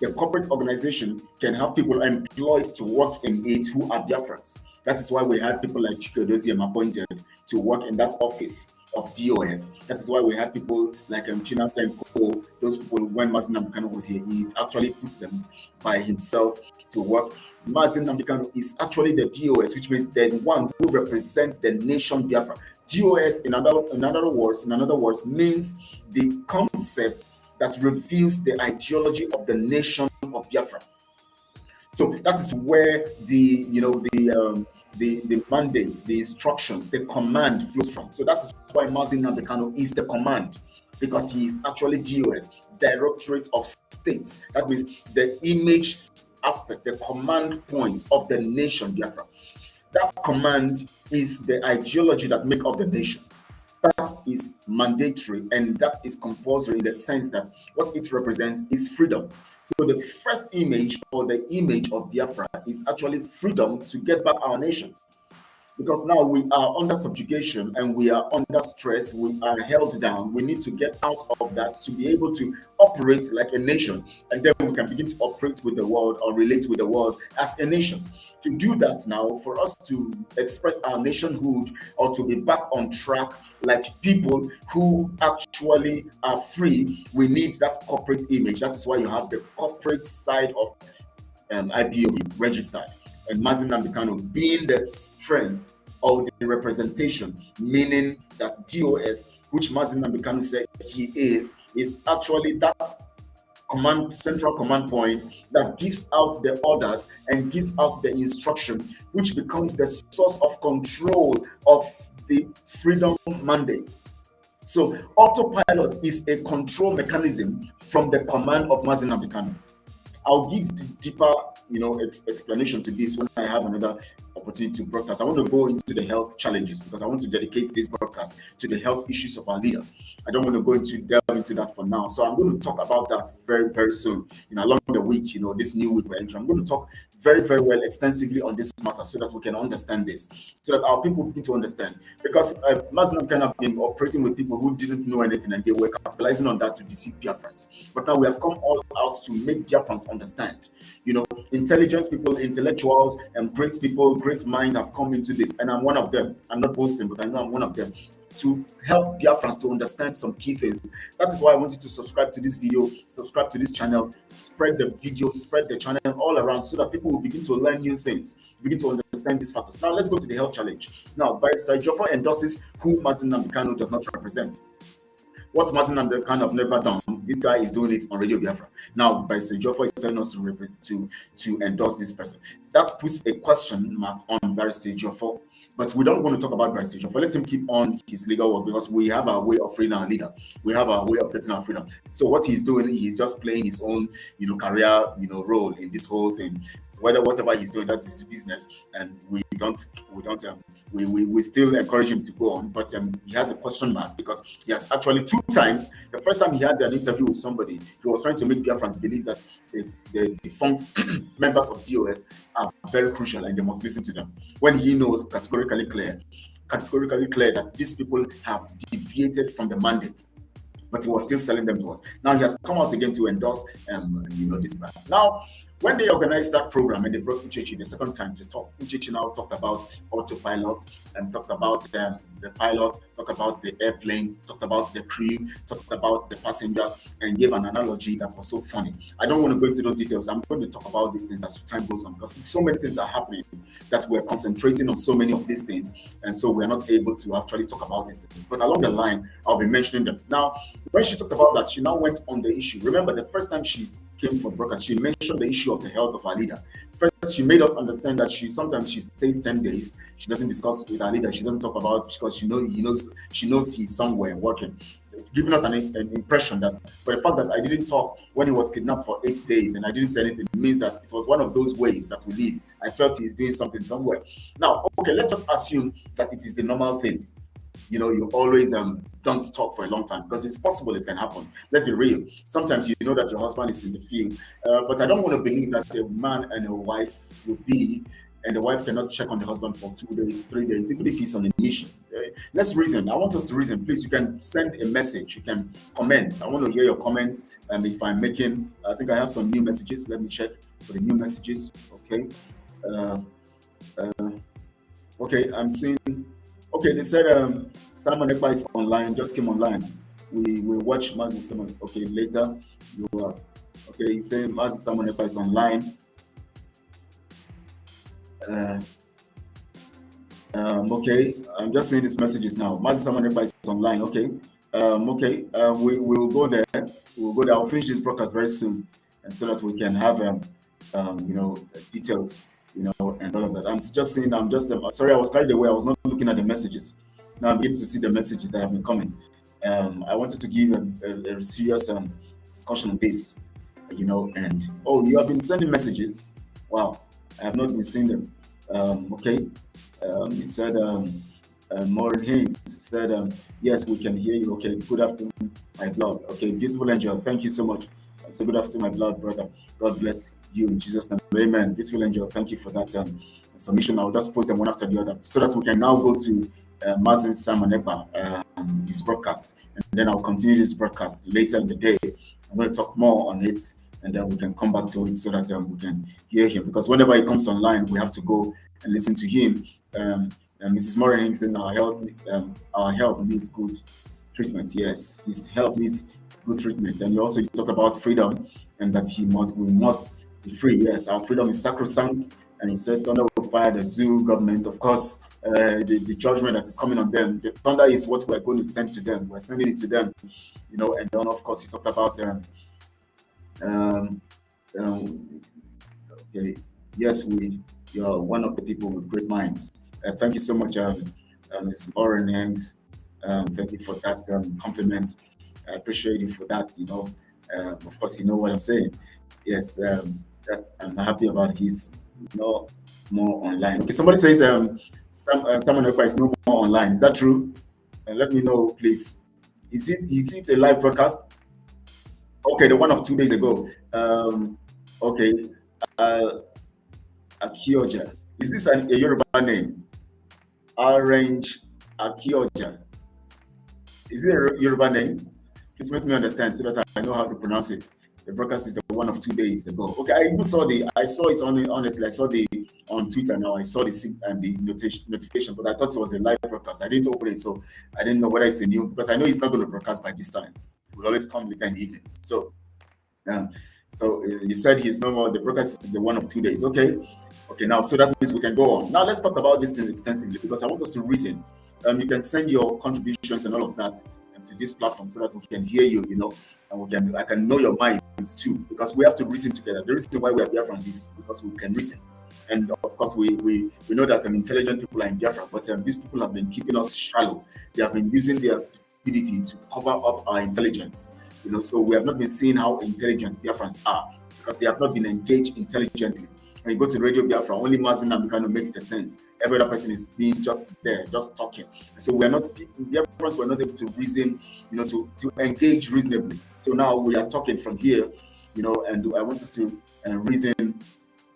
[SPEAKER 2] The corporate organization can have people employed to work in it who are Biafrans. That is why we had people like Chikodozie appointed to work in that office of DOS. That is why we had people like China Senko. Those people, when Mazi Nnamdi Kanu was here, he actually put them by himself to work. Mazi Nnamdi Kanu is actually the DOS, which means the one who represents the nation Biafra. DOS, in other words, means the concept that reveals the ideology of the nation of Biafra. So that is where the mandates, the instructions, the command flows from. So that is why Mazi Nnamdi Kanu is the command, because he is actually DOS, Directorate of States. That means the image aspect, the command point of the nation Biafra. That command is the ideology that make up the nation. That is mandatory and that is compulsory in the sense that what it represents is freedom. So the first image or the image of Biafra is actually freedom to get back our nation. Because now we are under subjugation and we are under stress, we are held down. We need to get out of that to be able to operate like a nation. And then we can begin to operate with the world or relate with the world as a nation. To do that now, for us to express our nationhood or to be back on track like people who actually are free, we need that corporate image. That is why you have the corporate side of IPOB registered. And Mazi Nnamdi Kanu being the strength or the representation, meaning that DOS, which Mazi Nnamdi Kanu said he is actually that central command point that gives out the orders and gives out the instruction, which becomes the source of control of the freedom mandate. So autopilot is a control mechanism from the command of Mazi Nnamdi Kanu. I'll give the deeper, explanation to this when I have another opportunity to broadcast. I want to go into the health challenges because I want to dedicate this broadcast to the health issues of our leader. I don't want to delve into that for now. So I'm going to talk about that very, very soon. Along the week, this new week we're entering, I'm going to talk very, very well extensively on this matter so that we can understand this, so that our people begin to understand. Because Mazi Nnamdi Kanu have been operating with people who didn't know anything and they were capitalizing on that to deceive Biafrans. But now we have come all out to make Biafrans understand. Intelligent people, intellectuals, and great people, great minds have come into this, and I'm one of them. I'm not boasting, but I know I'm one of them, to help Biafrans to understand some key things. That is why I want you to subscribe to this video, subscribe to this channel, spread the video, spread the channel all around so that people will begin to learn new things, begin to understand these factors. Now, let's go to the health challenge. Now, Barrister Ejiofor endorses who Mazi Nnamdi Kanu does not represent. What Mazi Nnamdi Kanu have never done, this guy is doing it on Radio Biafra. Now, Barrister Ejiofor is telling us to endorse this person. That puts a question mark on Barrister Ejiofor. But we don't want to talk about Barrister Ejiofor. Let him keep on his legal work because we have our way of freeing our leader. We have our way of getting our freedom. So what he's doing, he's just playing his own, career, role in this whole thing. Whatever he's doing, that's his business, and we still encourage him to go on. But he has a question mark because he has actually 2 times. The first time he had an interview with somebody, he was trying to make Biafrans believe that the defunct members of DOS are very crucial and they must listen to them. When he knows categorically clear that these people have deviated from the mandate. but he was still selling them to us. Now he has come out again to endorse, this man. Now, when they organized that program and they brought Uchechi the second time to talk, Uchechi now talked about autopilot and talked about the pilot, talked about the airplane, talked about the crew, talked about the passengers, and gave an analogy that was so funny. I don't want to go into those details. I'm going to talk about these things as time goes on, because so many things are happening that we're concentrating on so many of these things, and so we're not able to actually talk about these things. But along the line, I'll be mentioning them. Now, when she talked about that, she now went on the issue. Remember, the first time she came for broadcast, she mentioned the issue of the health of our leader. First, she made us understand that sometimes she stays 10 days. She doesn't discuss with our leader. She doesn't talk about, because she knows he's somewhere working. It's giving us an impression that for the fact that I didn't talk when he was kidnapped for 8 days and I didn't say anything, it means that it was one of those ways that we live. I felt he's doing something somewhere. Now, okay, let's just assume that it is the normal thing. You always don't talk for a long time, because it's possible it can happen. Let's be real. Sometimes you know that your husband is in the field, but I don't want to believe that a man and a wife will be, and the wife cannot check on the husband for 2 days, 3 days, even if he's on a mission. Let's reason. I want us to reason. Please, you can send a message. You can comment. I want to hear your comments. And if I'm making, I think I have some new messages. Let me check for the new messages. Okay. Okay, I'm seeing. Okay, they said Simon Ekpa is online, just came online. We watch Mazi Simon. Okay, later you are. Okay, he said Mazi Simon Ekpa is online. Okay, I'm just seeing these messages now. Mazi Simon Ekpa is online. Okay, we'll go there. We'll go there. I'll finish this broadcast very soon, and so that we can have details. And all of that. I'm just saying, sorry, I was carried away. I was not looking at the messages. Now I'm beginning to see the messages that have been coming. I wanted to give a serious discussion on this, and you have been sending messages. Wow, I have not been seeing them. Okay, you said, Maureen Haynes said, yes, we can hear you. Okay, good afternoon, my blood. Okay, beautiful angel, thank you so much. So good afternoon, my blood brother. God bless you in Jesus' name. Amen. Beautiful angel, thank you for that submission. I'll just post them one after the other so that we can now go to Mazi Simon Ekpa, his broadcast, and then I'll continue this broadcast later in the day. I'm going to talk more on it, and then we can come back to it so that we can hear him. Because whenever he comes online, we have to go and listen to him. Mrs. Moran saying our health needs good treatment. Yes, his health needs good treatment. And you also talk about freedom and that we must be free. Yes, our freedom is sacrosanct. And you said thunder will fire the zoo government. Of course, the judgment that is coming on them. The thunder is what we're going to send to them. We're sending it to them, And then of course you talked about okay. Yes, you're one of the people with great minds. Thank you so much, Ms. Oren Hanks. Thank you for that compliment. I appreciate you for that. Of course, you know what I'm saying. Yes, that I'm happy about his no more online. Okay, somebody says someone is no more online. Is that true? Let me know, please. Is it a live broadcast? Okay, the one of 2 days ago. Okay, Akioja. Is this a Yoruba name? Orange Akioja. Is it a Yoruba name? Please make me understand so that I know how to pronounce it. The broadcast is the one of 2 days ago. Okay, I saw it honestly. I saw on Twitter now. I saw the notification, but I thought it was a live broadcast. I didn't open it, so I didn't know whether it's a new, because I know it's not going to broadcast by this time. It will always come later in the evening. So you said he's no more. The broadcast is the one of 2 days. Okay, now so that means we can go on. Now let's talk about this thing extensively, because I want us to reason. You can send your contributions and all of that to this platform so that we can hear you, and I can know your minds too, because we have to reason together. The reason why we have Biafrans is because we can reason. And of course, we know that intelligent people are in Biafra, but these people have been keeping us shallow. They have been using their stupidity to cover up our intelligence. So we have not been seeing how intelligent Biafrans are, because they have not been engaged intelligently. When you go to Radio Biafra, only Mazi Nnamdi makes the sense. Every other person is being just there, just talking. So Biafrans were not able to reason, to engage reasonably. So now we are talking from here, and I want us to reason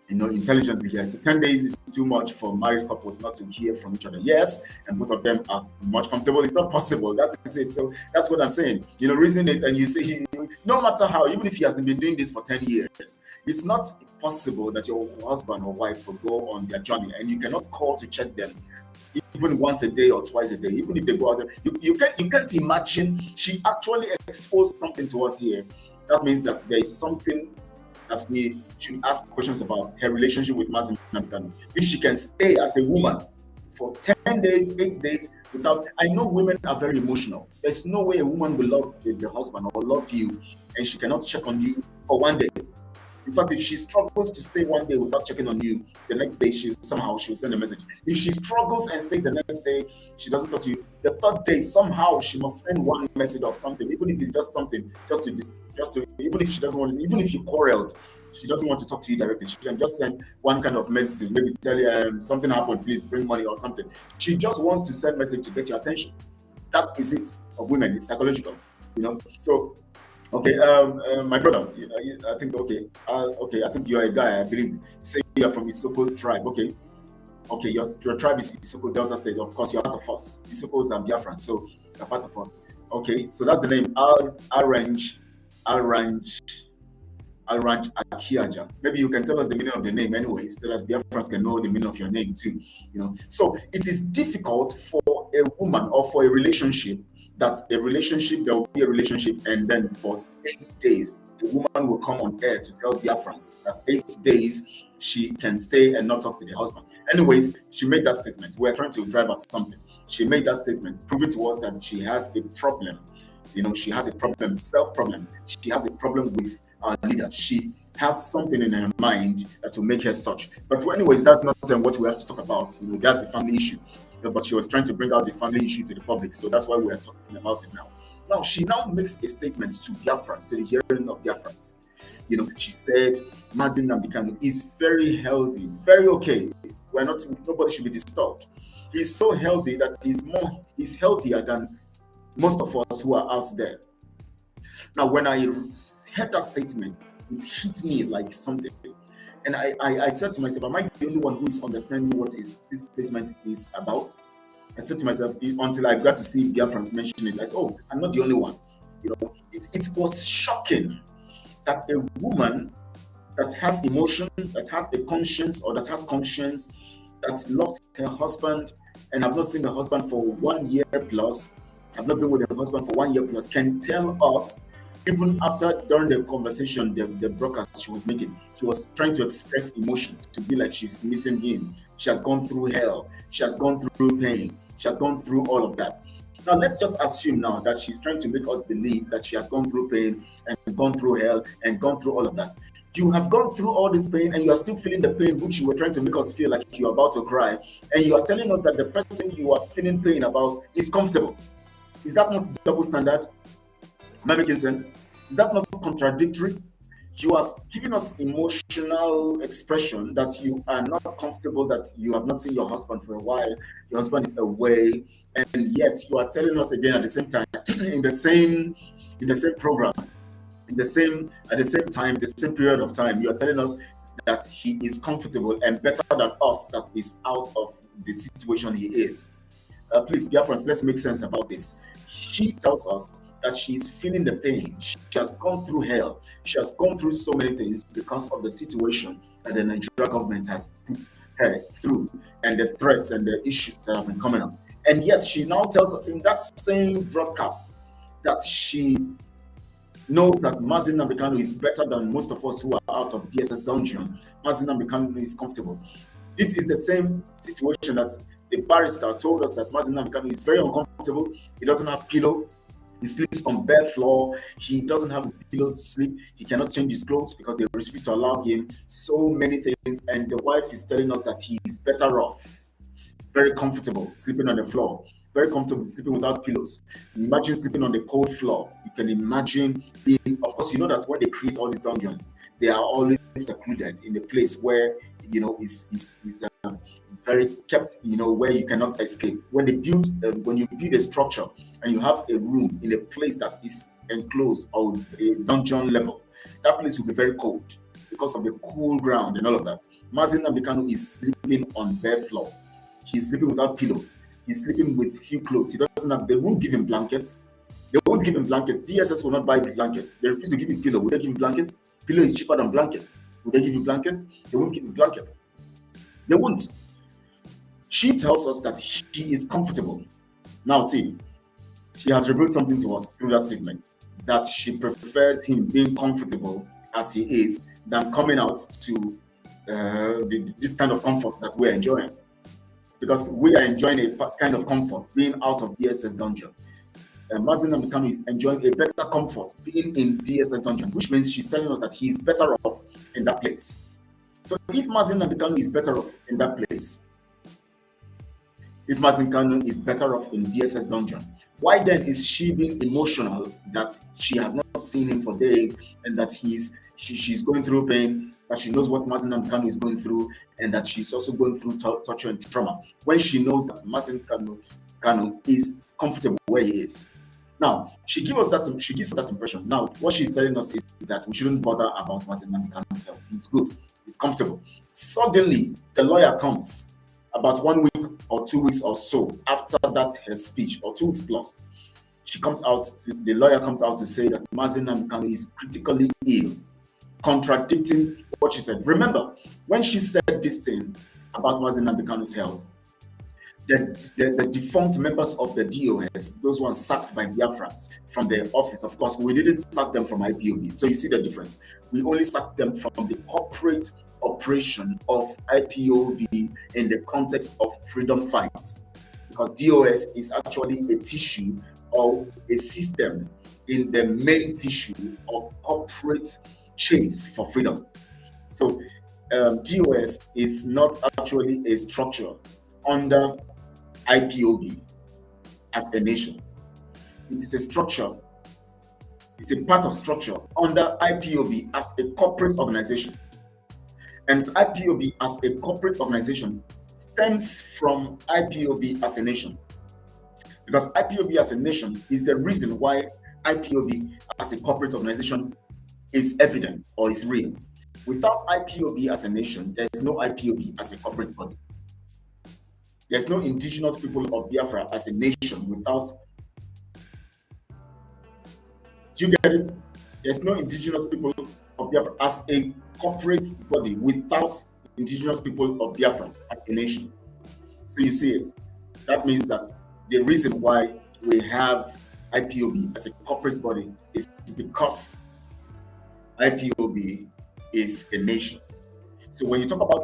[SPEAKER 2] intelligently here. So 10 days is too much for married couples not to hear from each other. Yes, and both of them are much comfortable. It's not possible. That is it. So that's what I'm saying. Reason it, and you see, no matter how, even if he has been doing this for 10 years, it's not possible that your husband or wife will go on their journey and you cannot call to check them even once a day or twice a day. Even if they go out there, you can't imagine. She actually exposed something to us here. That means that there is something that we should ask questions about her relationship with Mazi Nnamdi. If she can stay as a woman for 10 days, 8 days without, I know women are very emotional. There's no way a woman will love the husband or love you and she cannot check on you for 1 day. In fact, if she struggles to stay 1 day without checking on you, the next day she'll send a message. If she struggles and stays the next day, she doesn't talk to you. The third day, somehow she must send one message or something, even if it's just something, even if she doesn't want to, even if you quarreled, she doesn't want to talk to you directly. She can just send one kind of message, maybe tell you something happened, please bring money or something. She just wants to send message to get your attention. That is it of women. It's psychological, So. Okay, my brother, I think, I think you're a guy, I believe, say you're from Isoko tribe, okay, your tribe is Isoko Delta State, of course, you're part of us, Isokos and Biafra, so you're part of us, okay, so that's the name, Al Ranch Akiaja. Maybe you can tell us the meaning of the name anyway, so that Biafrans can know the meaning of your name too, So it is difficult for a woman or for a relationship, there will be a relationship, and then for 8 days, the woman will come on air to tell Biafrans that 8 days she can stay and not talk to the husband. Anyways, she made that statement. We're trying to drive at something. She made that statement, proving to us that she has a problem. She has a problem, self-problem. She has a problem with our leader. She has something in her mind that will make her such. But anyways, that's not what we have to talk about. That's a family issue. But she was trying to bring out the family issue to the public, so that's why we are talking about it now. Now, she now makes a statement to Biafrans, to the hearing of Biafrans. She said, Mazi Nnamdi is very healthy, very okay. Nobody should be disturbed. He's so healthy that he's healthier than most of us who are out there. Now, when I heard that statement, it hit me like something. And I said to myself, am I the only one who is understanding what this statement is about? I said to myself, until I got to see Biafrans mention it, I said, oh, I'm not the only one. It was shocking that a woman that has emotion, that has a conscience, or that has conscience, that loves her husband, and I've not seen the husband for 1 year plus, I've not been with her husband for 1 year plus, can tell us, even during the conversation, the broadcast she was making, she was trying to express emotion, to be like she's missing him. She has gone through hell. She has gone through pain. She has gone through all of that. Now, let's just assume now that she's trying to make us believe that she has gone through pain and gone through hell and gone through all of that. You have gone through all this pain and you are still feeling the pain, which you were trying to make us feel like you're about to cry. And you are telling us that the person you are feeling pain about is comfortable. Is that not double standard? Am I making sense? Is that not contradictory? You are giving us emotional expression that you are not comfortable, that you have not seen your husband for a while, your husband is away, and yet you are telling us again at the same time, in the same program, at the same time, the same period of time, you are telling us that he is comfortable and better than us that is out of the situation he is. Please, dear friends, let's make sense about this. She tells us that she's feeling the pain. She has gone through hell. She has gone through so many things because of the situation that the Nigerian government has put her through and the threats and the issues that have been coming up. And yet she now tells us in that same broadcast that she knows that Mazi Nnamdi is better than most of us who are out of DSS dungeon. Mazi Nnamdi is comfortable. This is the same situation that the barrister told us that Mazi Nnamdi is very uncomfortable. He doesn't have pillow. He sleeps on bare floor. He doesn't have pillows to sleep. He cannot change his clothes because they refuse to allow him. So many things. And the wife is telling us that he is better off. Very comfortable sleeping on the floor. Very comfortable sleeping without pillows. Imagine sleeping on the cold floor. You can imagine being, of course, you know that when they create all these dungeons, they are always secluded in a place where, is very kept, where you cannot escape. When you build a structure and you have a room in a place that is enclosed or a dungeon level, that place will be very cold. because of the cool ground and all of that. Mazi Nnamdi is sleeping on bare floor. He's sleeping without pillows. He's sleeping with few clothes. He doesn't have. They won't give him blankets. They won't give him blanket. DSS will not buy blankets. They refuse to give him pillow. Will they give him blanket? Pillow is cheaper than blanket. Will they give you blanket? They won't give you blanket. They won't. She tells us that she is comfortable. Now, see, she has revealed something to us through that statement, that she prefers him being comfortable as he is than coming out to this kind of comfort that we're enjoying. Because we are enjoying a kind of comfort being out of DSS dungeon. Mazi Nnamdi is enjoying a better comfort being in DSS dungeon, which means she's telling us that he's better off in that place. So if Mazi Nnamdi is better off in that place, if Mazi Nnamdi is better off in DSS dungeon, why then is she being emotional that she has not seen him for days and that she's going through pain, that she knows what Mazi Nnamdi is going through, and that she's also going through torture and trauma, when she knows that Mazi Nnamdi is comfortable where he is? Now, she gives us that impression. Now, what she's telling us is that we shouldn't bother about Mazi Nnamdi's health. He's good, he's comfortable. Suddenly, the lawyer comes about 1 week or 2 weeks or so after that her speech, or 2 weeks plus. The lawyer comes out to say that Mazi Nnamdi is critically ill, contradicting what she said. Remember, when she said this thing about Mazi Nnamdi's health, the defunct members of the DOS, those ones sacked by BIAFRAs from their office, of course, we didn't sack them from IPOB. So you see the difference. We only sacked them from the corporate operation of IPOB in the context of freedom fight. Because DOS is actually a tissue or a system in the main tissue of corporate chase for freedom. So DOS is not actually a structure under IPOB as a nation. It is a structure, it's a part of structure under IPOB as a corporate organization. And IPOB as a corporate organization stems from IPOB as a nation. Because IPOB as a nation is the reason why IPOB as a corporate organization is evident or is real. Without IPOB as a nation, there is no IPOB as a corporate body. There's no indigenous people of Biafra as a nation without. Do you get it? There's no indigenous people of Biafra as a corporate body without indigenous people of Biafra as a nation. So you see it. That means that the reason why we have IPOB as a corporate body is because IPOB is a nation. So when you talk about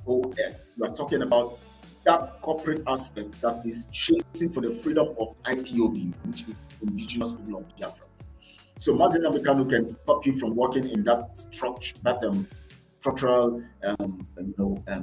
[SPEAKER 2] DOS, you are talking about that corporate aspect that is chasing for the freedom of IPOB, which is indigenous people of Biafra. So Mazi Nnamdi can stop you from working in that structure, that structural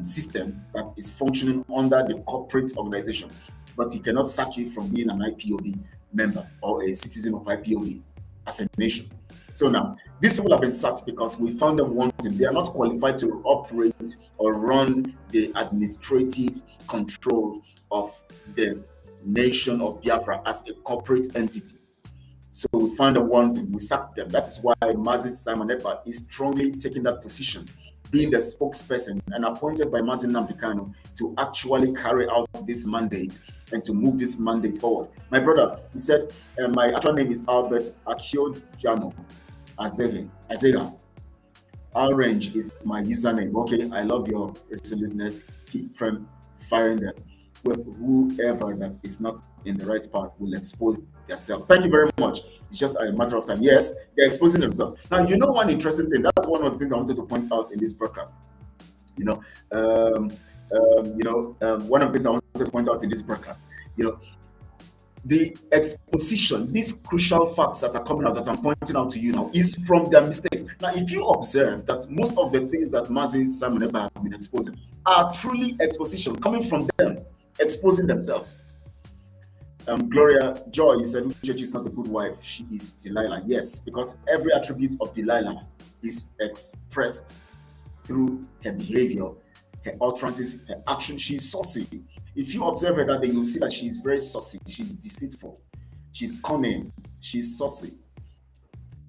[SPEAKER 2] system that is functioning under the corporate organization, but he cannot sack you from being an IPOB member or a citizen of IPOB as a nation. So now, these people have been sacked because we found them wanting. They are not qualified to operate or run the administrative control of the nation of Biafra as a corporate entity. So we found them wanting. We sacked them. That's why Mazi Simon Ekpa is strongly taking that position, being the spokesperson and appointed by Mazi Nnamdi to actually carry out this mandate and to move this mandate forward. My brother, he said, my actual name is Albert Akiojano Azega. Orange is my username. Okay, I love your resoluteness. Keep from firing them. Whoever that is not in the right path will expose themselves. Thank you very much. It's just a matter of time. Yes, they're exposing themselves. Now, you know one interesting thing. That's one of the things I wanted to point out in this broadcast. One of the things I wanted to point out in this broadcast. The exposition, these crucial facts that are coming out that I'm pointing out to you now is from their mistakes. Now, if you observe that most of the things that Mazi Simon Ekpa have been exposing are truly exposition coming from them, exposing themselves. Gloria Joy, you said Uchechi is not a good wife, she is Delilah. Yes, because every attribute of Delilah is expressed through her behavior, her utterances, her action. She's saucy. If you observe her that day, you'll see that she's very saucy. She's deceitful. She's cunning. She's saucy.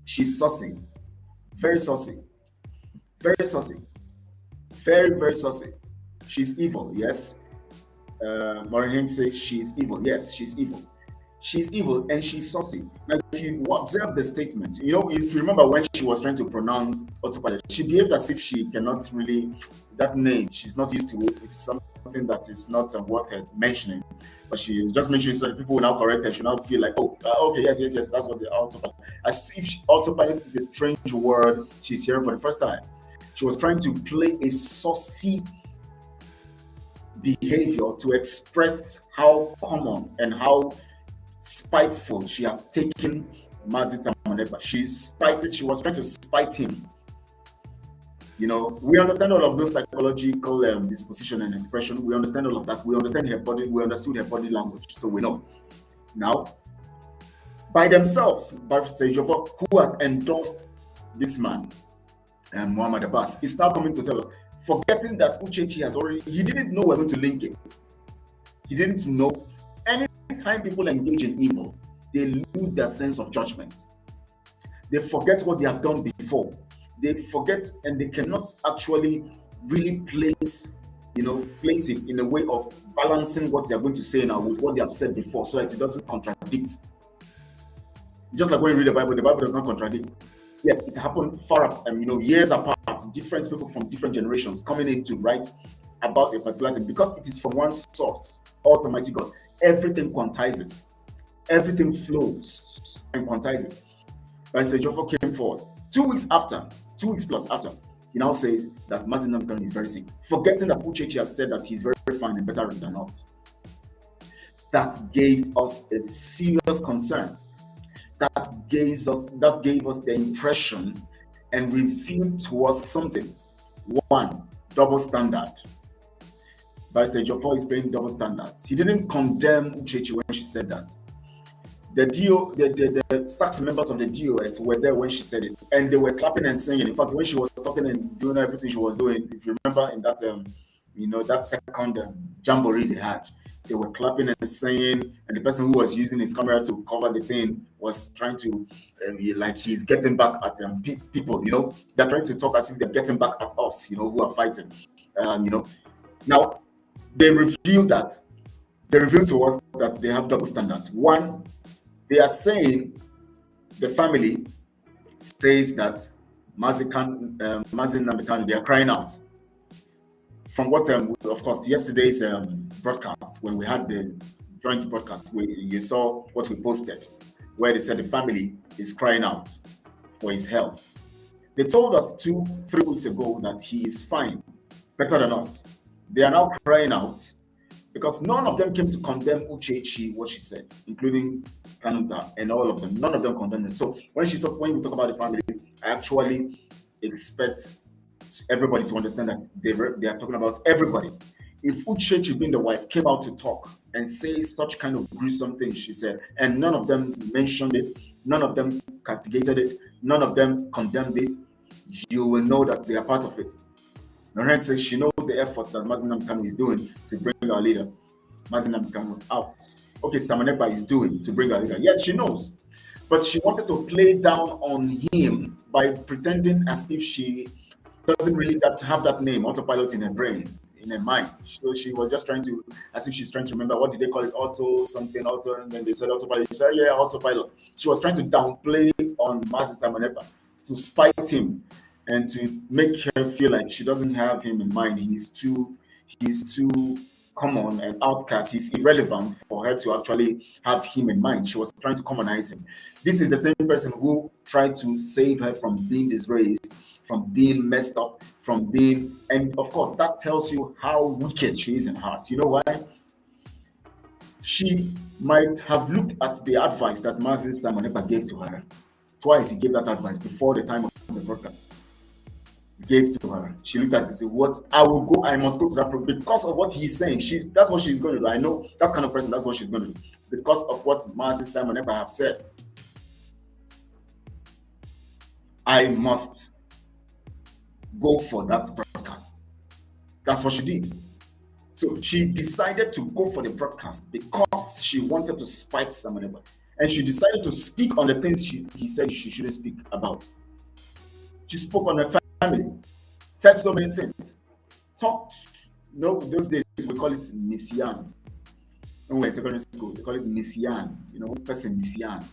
[SPEAKER 2] She's saucy. Very saucy. Very saucy. Very, very saucy. She's evil, yes. Maureen says she's evil. Yes, she's evil. She's evil and she's saucy. Now, if you observe the statement, you know, if you remember when she was trying to pronounce autopilot, she behaved as if she cannot really, that name, she's not used to it. It's something that is not worth it mentioning. But she just mentioned it so that people will now correct her. She now feel like, oh, okay, yes, that's what the autopilot. As if autopilot is a strange word she's hearing for the first time. She was trying to play a saucy behavior to express how common and how spiteful she has taken Mazi Samonekpa. She's spited. She was trying to spite him. You know, we understand all of those psychological disposition and expression. We understand all of that. We understand her body. We understood her body language. So we know. Now, by themselves, Barrister Ejiofor, who has endorsed this man, Muhammad Abbas, is now coming to tell us, forgetting that Uchechi has already, he didn't know we're going to link it. He didn't know. Anytime people engage in evil, they lose their sense of judgment. They forget what they have done before. They forget, and they cannot actually really place it in a way of balancing what they are going to say now with what they have said before, so that it doesn't contradict. Just like when you read the Bible does not contradict. Yet it happened far up, years apart, different people from different generations coming in to write about a particular thing, because it is from one source, Almighty God. Everything quantizes, everything flows and quantizes. Barrister Ejiofor came forward 2 weeks plus after. He now says that Mazi Nnamdi is very sick, forgetting that Uchechi has said that he's very, very fine and better than us. That gave us a serious concern. That gave us the impression and revealed to us something. One, double standard. Barrister Ejiofor is playing double standards. He didn't condemn Uchechi when she said that. The sacked members of the DOS were there when she said it, and they were clapping and singing. In fact, when she was talking and doing everything she was doing, if you remember in that that second jamboree they had, they were clapping and singing, and the person who was using his camera to cover the thing was trying to like he's getting back at people. They're trying to talk as if they're getting back at us, who are fighting. Now they revealed to us that they have double standards. One, they are saying, the family says that Mazi Nnamdi, they are crying out. From what, of course, yesterday's broadcast, when we had the joint broadcast, you saw what we posted, where they said the family is crying out for his health. They told us 2-3 weeks ago that he is fine, better than us. They are now crying out because none of them came to condemn Uchechi, what she said, including Kanu'S and all of them. None of them condemned it. So when we talk about the family, I actually expect everybody to understand that they are talking about everybody. If Uchechi, being the wife, came out to talk and say such kind of gruesome things she said, and none of them mentioned it, none of them castigated it, none of them condemned it, you will know that they are part of it. Noreen says she knows the effort that Mazi Nnamdi is doing to bring our leader, Mazi Nnamdi, out. Okay, Samonekpa is doing to bring our leader. Yes, she knows. But she wanted to play down on him by pretending as if she doesn't really have that name, autopilot, in her brain, in her mind. So she was just trying to, as if she's trying to remember, what did they call it? Auto, and then they said autopilot. She said, yeah, autopilot. She was trying to downplay on Mazi Samonekpa to spite him and to make her feel like she doesn't have him in mind. He's too common and outcast. He's irrelevant for her to actually have him in mind. She was trying to commonize him. This is the same person who tried to save her from being disgraced, from being messed up, and of course, that tells you how wicked she is in heart. You know why? She might have looked at the advice that Mazi Samonekpa gave to her. Twice he gave that advice before the time of the broadcast. Gave to her. She looked at it and said, "What? I must go to that program because of what he's saying. That's what she's going to do. I know that kind of person, that's what she's going to do. Because of what Mazi Samonekpa have said. I must go for that broadcast." That's what she did. So she decided to go for the broadcast because she wanted to spite Samonekpa. And she decided to speak on the things he said she shouldn't speak about. She spoke on her family. said so many things, talked. Those days we call it Messian. When we're in secondary school, they call it Messian. One person Messian,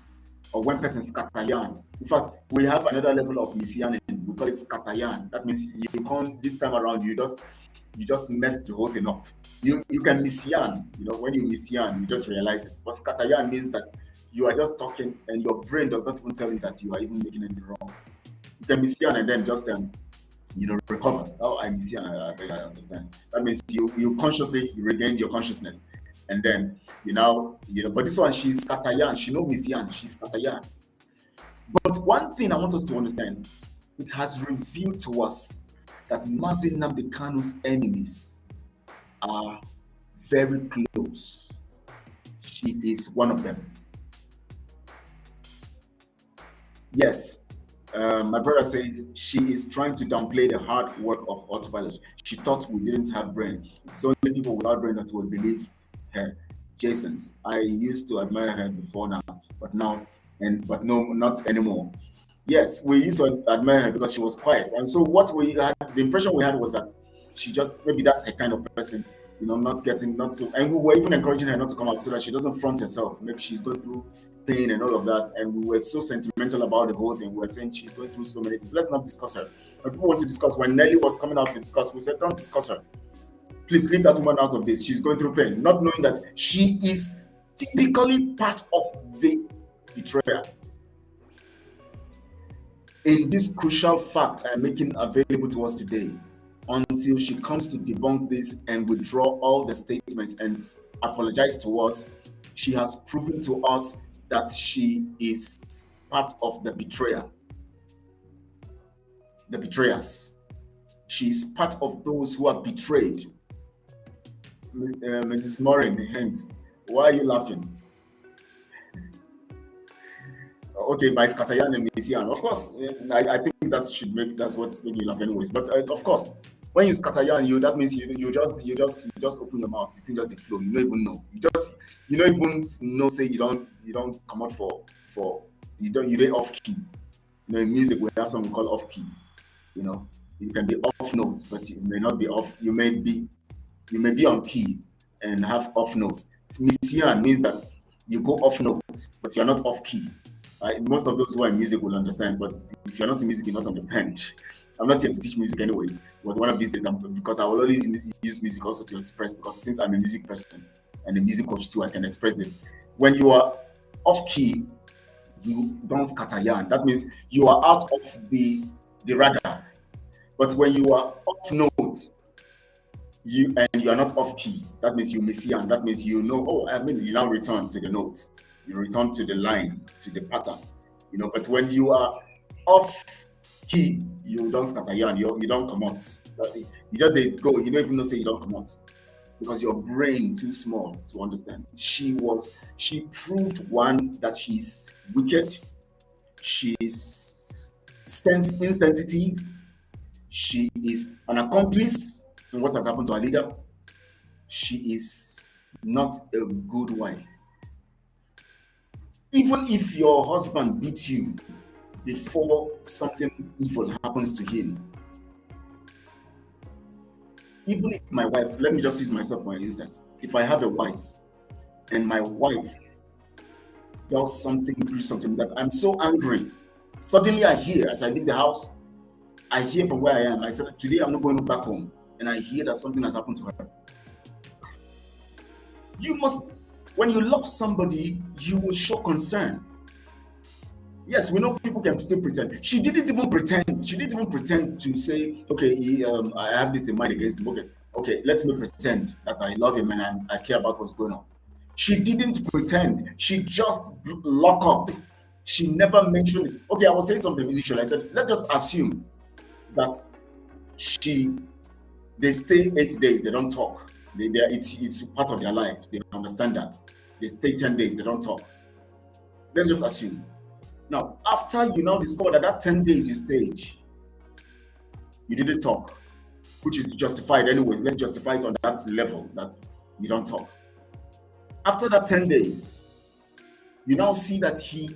[SPEAKER 2] or one person Scatayan. In fact, we have another level of Messian, we call it Scatayan. That means you can't, this time around, you just mess the whole thing up. You can Messian, when you Messian, you just realize it. But Scatayan means that you are just talking and your brain does not even tell you that you are even making anything wrong. You can Messian and then just recover. Oh, I'm Messian, I understand. That means you consciously regained your consciousness. And then, but this one, she's Scatayan. She knows Messian, she's Scatayan. But one thing I want us to understand, it has revealed to us that Mazi Nnamdi Kanu's enemies are very close. She is one of them. Yes, my brother says she is trying to downplay the hard work of autopilot. She thought we didn't have brain. It's only people without brain that will believe her. Jason's. I used to admire her before now, but no, not anymore. Yes, we used to admire her because she was quiet. And so what we had, the impression we had was that she just, maybe that's her kind of person, not so, and we were even encouraging her not to come out so that she doesn't front herself. Maybe she's going through pain and all of that. And we were so sentimental about the whole thing. We were saying she's going through so many things. Let's not discuss her. But people want to discuss. When Nelly was coming out to discuss, we said, don't discuss her. Please leave that woman out of this. She's going through pain, not knowing that she is typically part of the betrayer. In this crucial fact I'm making available to us today, until she comes to debunk this and withdraw all the statements and apologize to us, she has proven to us that she is part of the betrayer, the betrayers. She is part of those who have betrayed. Mrs. Morin, hence, why are you laughing? Okay, by Scatayan and Messian. Of course, I think that's what's making you laugh anyways. But of course, when you Scatayan, that means you just open your mouth. The thing just flow. You don't even know. You don't even know. Say you don't come out for you don't off key. In music we have something called off key. You can be off note, but you may not be off. You may be on key and have off note. Messian means that you go off note, but you're not off key. Most of those who are in music will understand, but if you're not in music, you'll not understand. I'm not here to teach music anyways, but one of these days, because I will always use music also to express, because since I'm a music person and a music coach too, I can express this. When you are off key, you don't Scatayan. That means you are out of the radar. But when you are off note, you are not off key, that means you Messian. That means you now return to the note. You return to the line, to the pattern, but when you are off key, you don't Scatayan, you don't come out. You just go, you don't even know, say you don't come out, because your brain too small to understand. She proved, one, that she's wicked, she's insensitive, she is an accomplice in what has happened to our leader. She is not a good wife. Even if your husband beats you before something evil happens to him, even if my wife, let me just use myself for instance, if I have a wife and my wife does something that I'm so angry, suddenly I hear, as I leave the house, I hear from where I am, I said, today I'm not going back home, and I hear that something has happened to her. When you love somebody, you will show concern. Yes, we know people can still pretend. She didn't even pretend. She didn't even pretend to say, okay, I have this in mind against him. Okay, let me pretend that I love him and I care about what's going on. She didn't pretend. She just locked up. She never mentioned it. Okay, I was saying something initially. I said, let's just assume that they stay 8 days, they don't talk. It's part of their life. They understand that. They stay 10 days, they don't talk. Let's just assume. Now, after you now discover that 10 days you stayed, you didn't talk, which is justified anyways. Let's justify it on that level that you don't talk. After that 10 days, you now see that he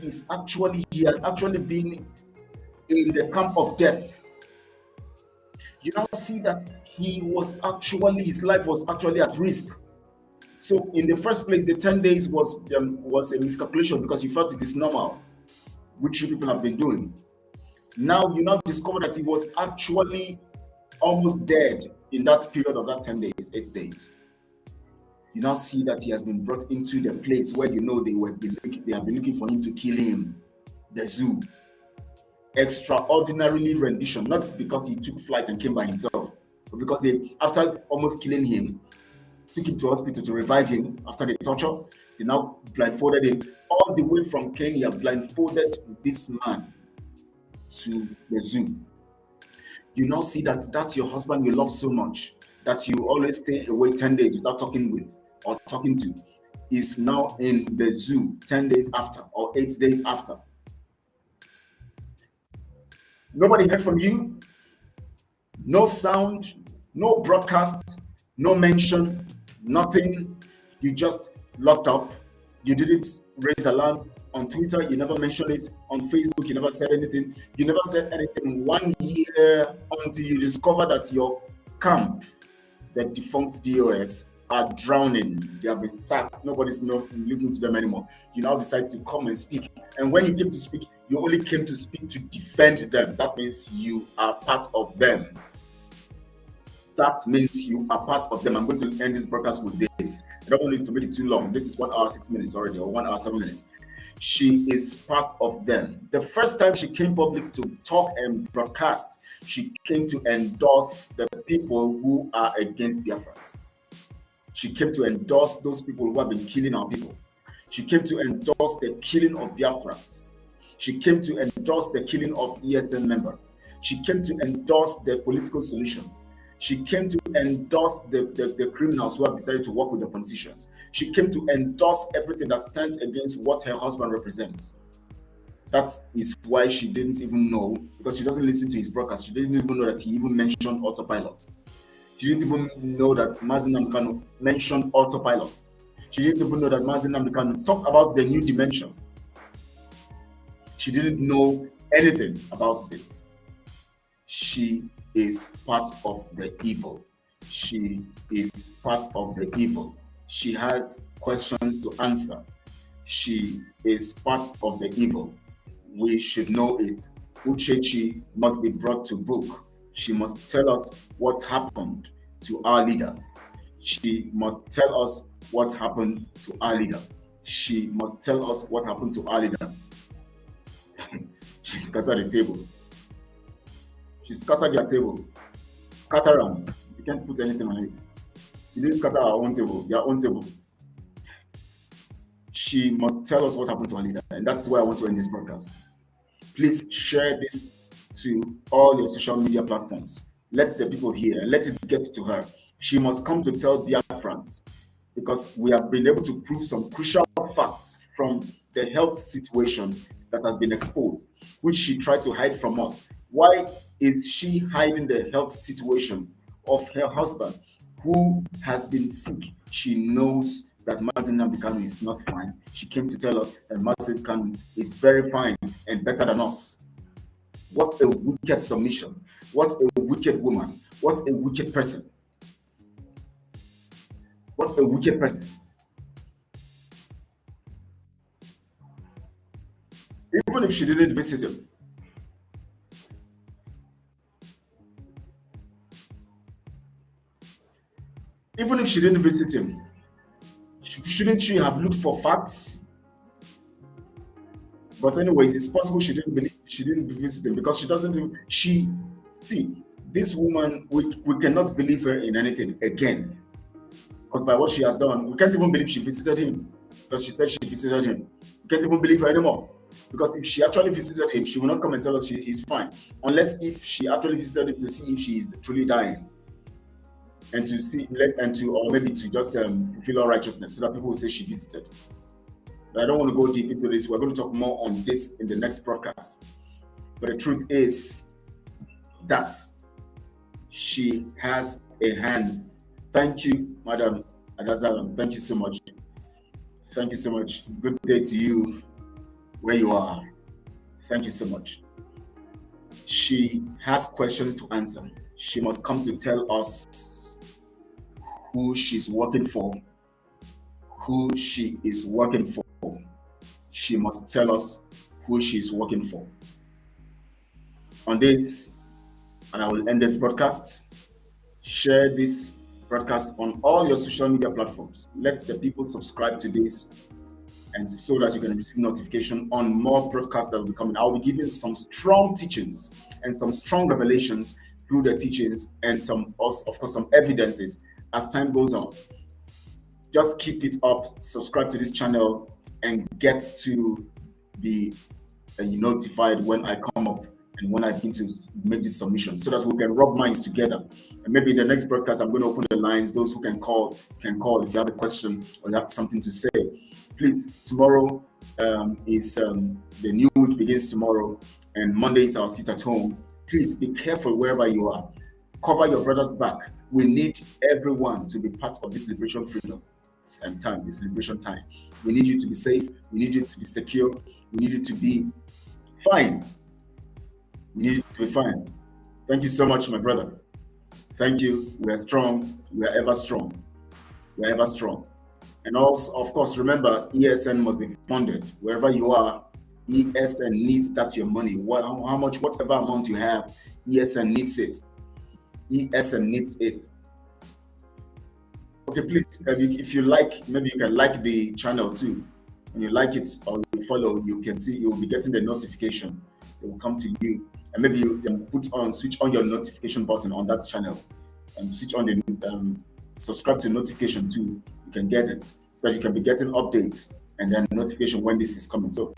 [SPEAKER 2] had actually been in the camp of death. You now see that his life was actually at risk. So in the first place, the 10 days was a miscalculation because you felt it is normal, which you people have been doing. Now you now discover that he was actually almost dead in that period of that 10 days, 8 days. You now see that he has been brought into the place where they have been looking for him to kill him, the zoo. Extraordinarily rendition, not because he took flight and came by himself, but because they, after almost killing him, took him to hospital to revive him after the torture. They now blindfolded him all the way from Kenya, blindfolded this man to the zoo. You now see that your husband you love so much, that you always stay away 10 days without talking with or talking to, is now in the zoo 10 days after or 8 days after. Nobody heard from you, no sound, no broadcast, no mention, nothing. You just locked up. You didn't raise alarm on Twitter. You never mentioned it on Facebook. You never said anything. You never said anything 1 year until you discover that your camp, the defunct DOS, are drowning. They have been sacked. Nobody's listening to them anymore. You now decide to come and speak. And when you came to speak, you only came to speak to defend them. That means you are part of them. That means you are part of them. I'm going to end this broadcast with this. I don't want it to make it too long. This is 1 hour 6 minutes already, or 1 hour 7 minutes. She is part of them. The first time she came public to talk and broadcast, she came to endorse the people who are against Biafrans. She came to endorse those people who have been killing our people. She came to endorse the killing of Biafrans. She came to endorse the killing of ESN members. She came to endorse the political solution. She came to endorse the criminals who have decided to work with the politicians. She came to endorse everything that stands against what her husband represents. That is why she didn't even know, because she doesn't listen to his broadcast. She didn't even know that he even mentioned autopilot. She didn't even know that Mazi Nnamdi mentioned autopilot. She didn't even know that Mazi Nnamdi talked about the new dimension. She didn't know anything about this. She is part of the evil. She is part of the evil. She has questions to answer. She is part of the evil. We should know it. Uchechi must be brought to book. She must tell us what happened to our leader. She must tell us what happened to our leader. She must tell us what happened to our leader. She scattered the table. She scattered their table. Scatter them. You can't put anything on it. You didn't scatter our own table, their own table. She must tell us what happened to our leader. And that's why I want to end this broadcast. Please share this to all your social media platforms. Let the people hear and let it get to her. She must come to tell Biafrans, because we have been able to prove some crucial facts from the health situation that has been exposed, which she tried to hide from us. Why is she hiding the health situation of her husband, who has been sick? She knows that Mazi Nnamdi is not fine. She came to tell us that Mazi Nnamdi is very fine and better than us. What a wicked submission. What a wicked woman. What a wicked person. What a wicked person. Even if she didn't visit him, shouldn't she have looked for facts? But anyways, it's possible she didn't visit him because she doesn't. See, this woman, we cannot believe her in anything again, because by what she has done, we can't even believe she visited him, because she said she visited him. We can't even believe her anymore, because if she actually visited him, she will not come and tell us he's fine, unless if she actually visited him to see if she is truly dying, and to see, or maybe to just fulfill her righteousness, so that people will say she visited. But I don't want to go deep into this. We're going to talk more on this in the next broadcast. But the truth is that she has a hand. Thank you, Madam Adazalam. Thank you so much. Thank you so much. Good day to you where you are. Thank you so much. She has questions to answer. She must come to tell us who she's working for, who she is working for. She must tell us who she is working for. On this, and I will end this broadcast. Share this broadcast on all your social media platforms. Let the people subscribe to this, and so that you can receive notification on more broadcasts that will be coming. I'll be giving some strong teachings and some strong revelations through the teachings, and some, of course, some evidences as time goes on. Just keep it up, subscribe to this channel, and get to be notified when I come up and when I begin to make this submission, so that we can rub minds together. And maybe in the next broadcast, I'm going to open the lines. Those who can call if you have a question or you have something to say. Please, tomorrow is the new week begins tomorrow, and Monday is our sit at home. Please be careful wherever you are. Cover your brother's back. We need everyone to be part of this liberation freedom and time, this liberation time. We need you to be safe. We need you to be secure. We need you to be fine. We need you to be fine. Thank you so much, my brother. Thank you. We are strong. We are ever strong. We are ever strong. And also, of course, remember, ESN must be funded. Wherever you are, ESN needs that your money. How much, whatever amount you have, ESN needs it. ESN needs it. Okay, please, if you like, maybe you can like the channel too. When you like it or you follow, you can see, you will be getting the notification. It will come to you. And maybe you can switch on your notification button on that channel and switch on the subscribe to notification too. You can get it so that you can be getting updates and then notification when this is coming. So,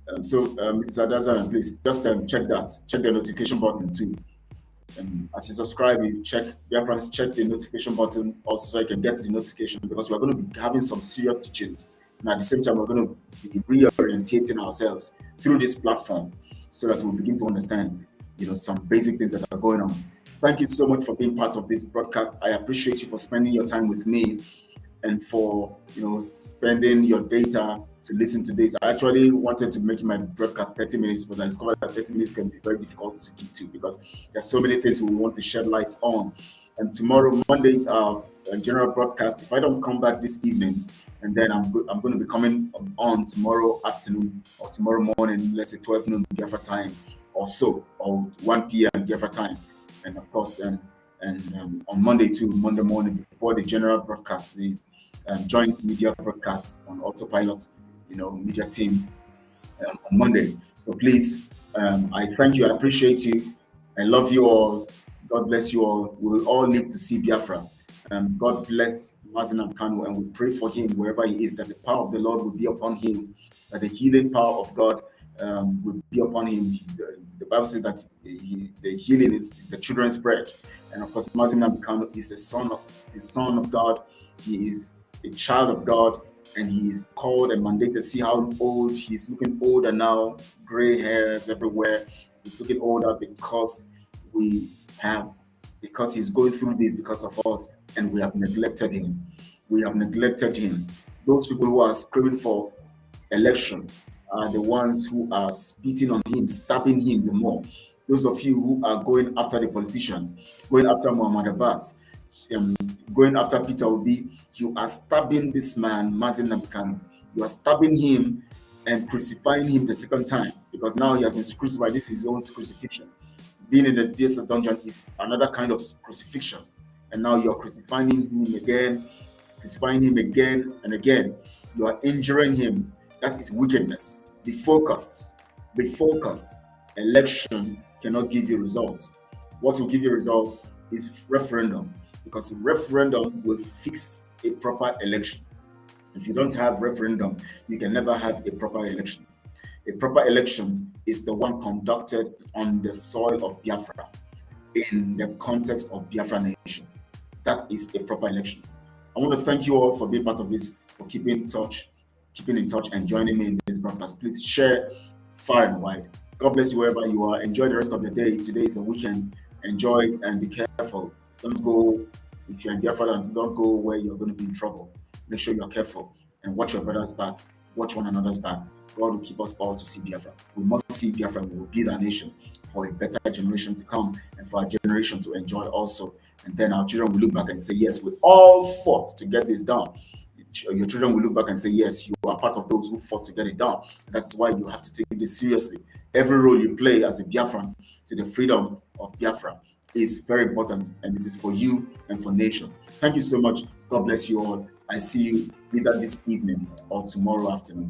[SPEAKER 2] Mrs. Adaza, please just check the notification button too. As you subscribe, you check BIAFRA, check the notification button also, so you can get the notification, because we're going to be having some serious teachings. And at the same time, we're going to be reorientating ourselves through this platform so that we'll begin to understand, some basic things that are going on. Thank you so much for being part of this broadcast. I appreciate you for spending your time with me and for, spending your data to listen to this. I actually wanted to make my broadcast 30 minutes, but I discovered that 30 minutes can be very difficult to keep to, because there's so many things we want to shed light on. And tomorrow, Monday, is our general broadcast. If I don't come back this evening, and then I'm going to be coming on tomorrow afternoon or tomorrow morning, let's say 12 noon BIAFRA time or so, or 1 p.m. BIAFRA time. And of course, on Monday too, Monday morning, before the general broadcast, the joint media broadcast on autopilot, media team on Monday. So please, I thank you. I appreciate you. I love you all. God bless you all. We'll all live to see Biafra. God bless Mazi Kanu, and we pray for him wherever he is, that the power of the Lord will be upon him, that the healing power of God will be upon him. The Bible says that the healing is the children's bread. And of course, Mazi Kanu is the son of God. He is a child of God, and he is called and mandated. See how old he's looking, older now, gray hairs everywhere. He's looking older because he's going through this because of us, and we have neglected him. We have neglected him. Those people who are screaming for election are the ones who are spitting on him, stabbing him the more. Those of you who are going after the politicians, going after Muhammad Abbas, going after Peter Obi, you are stabbing this man, Mazi Kanu. You are stabbing him and crucifying him the second time, because now he has been crucified. This is his own crucifixion. Being in the DSS dungeon is another kind of crucifixion. And now you're crucifying him again and again. You are injuring him. That is wickedness. Be focused. Be focused. Election cannot give you result. What will give you result is referendum, because referendum will fix a proper election. If you don't have referendum, you can never have a proper election. A proper election is the one conducted on the soil of Biafra, in the context of Biafra nation. That is a proper election. I want to thank you all for being part of this, for keeping in touch, and joining me in this broadcast. Please share far and wide. God bless you wherever you are. Enjoy the rest of the day. Today is a weekend. Enjoy it and be careful. Don't go, if you're in Biafra, don't go where you're going to be in trouble. Make sure you're careful and watch your brother's back. watch one another's back. God will keep us all to see Biafra. We must see Biafra. We will build our nation for a better generation to come and for our generation to enjoy also. And then our children will look back and say, yes, we all fought to get this done. Your children will look back and say, yes, you are part of those who fought to get it done. That's why you have to take this seriously. Every role you play as a Biafran to the freedom of Biafra is very important, and it is for you and for nation. Thank you so much. God bless you all. I see you either this evening or tomorrow afternoon.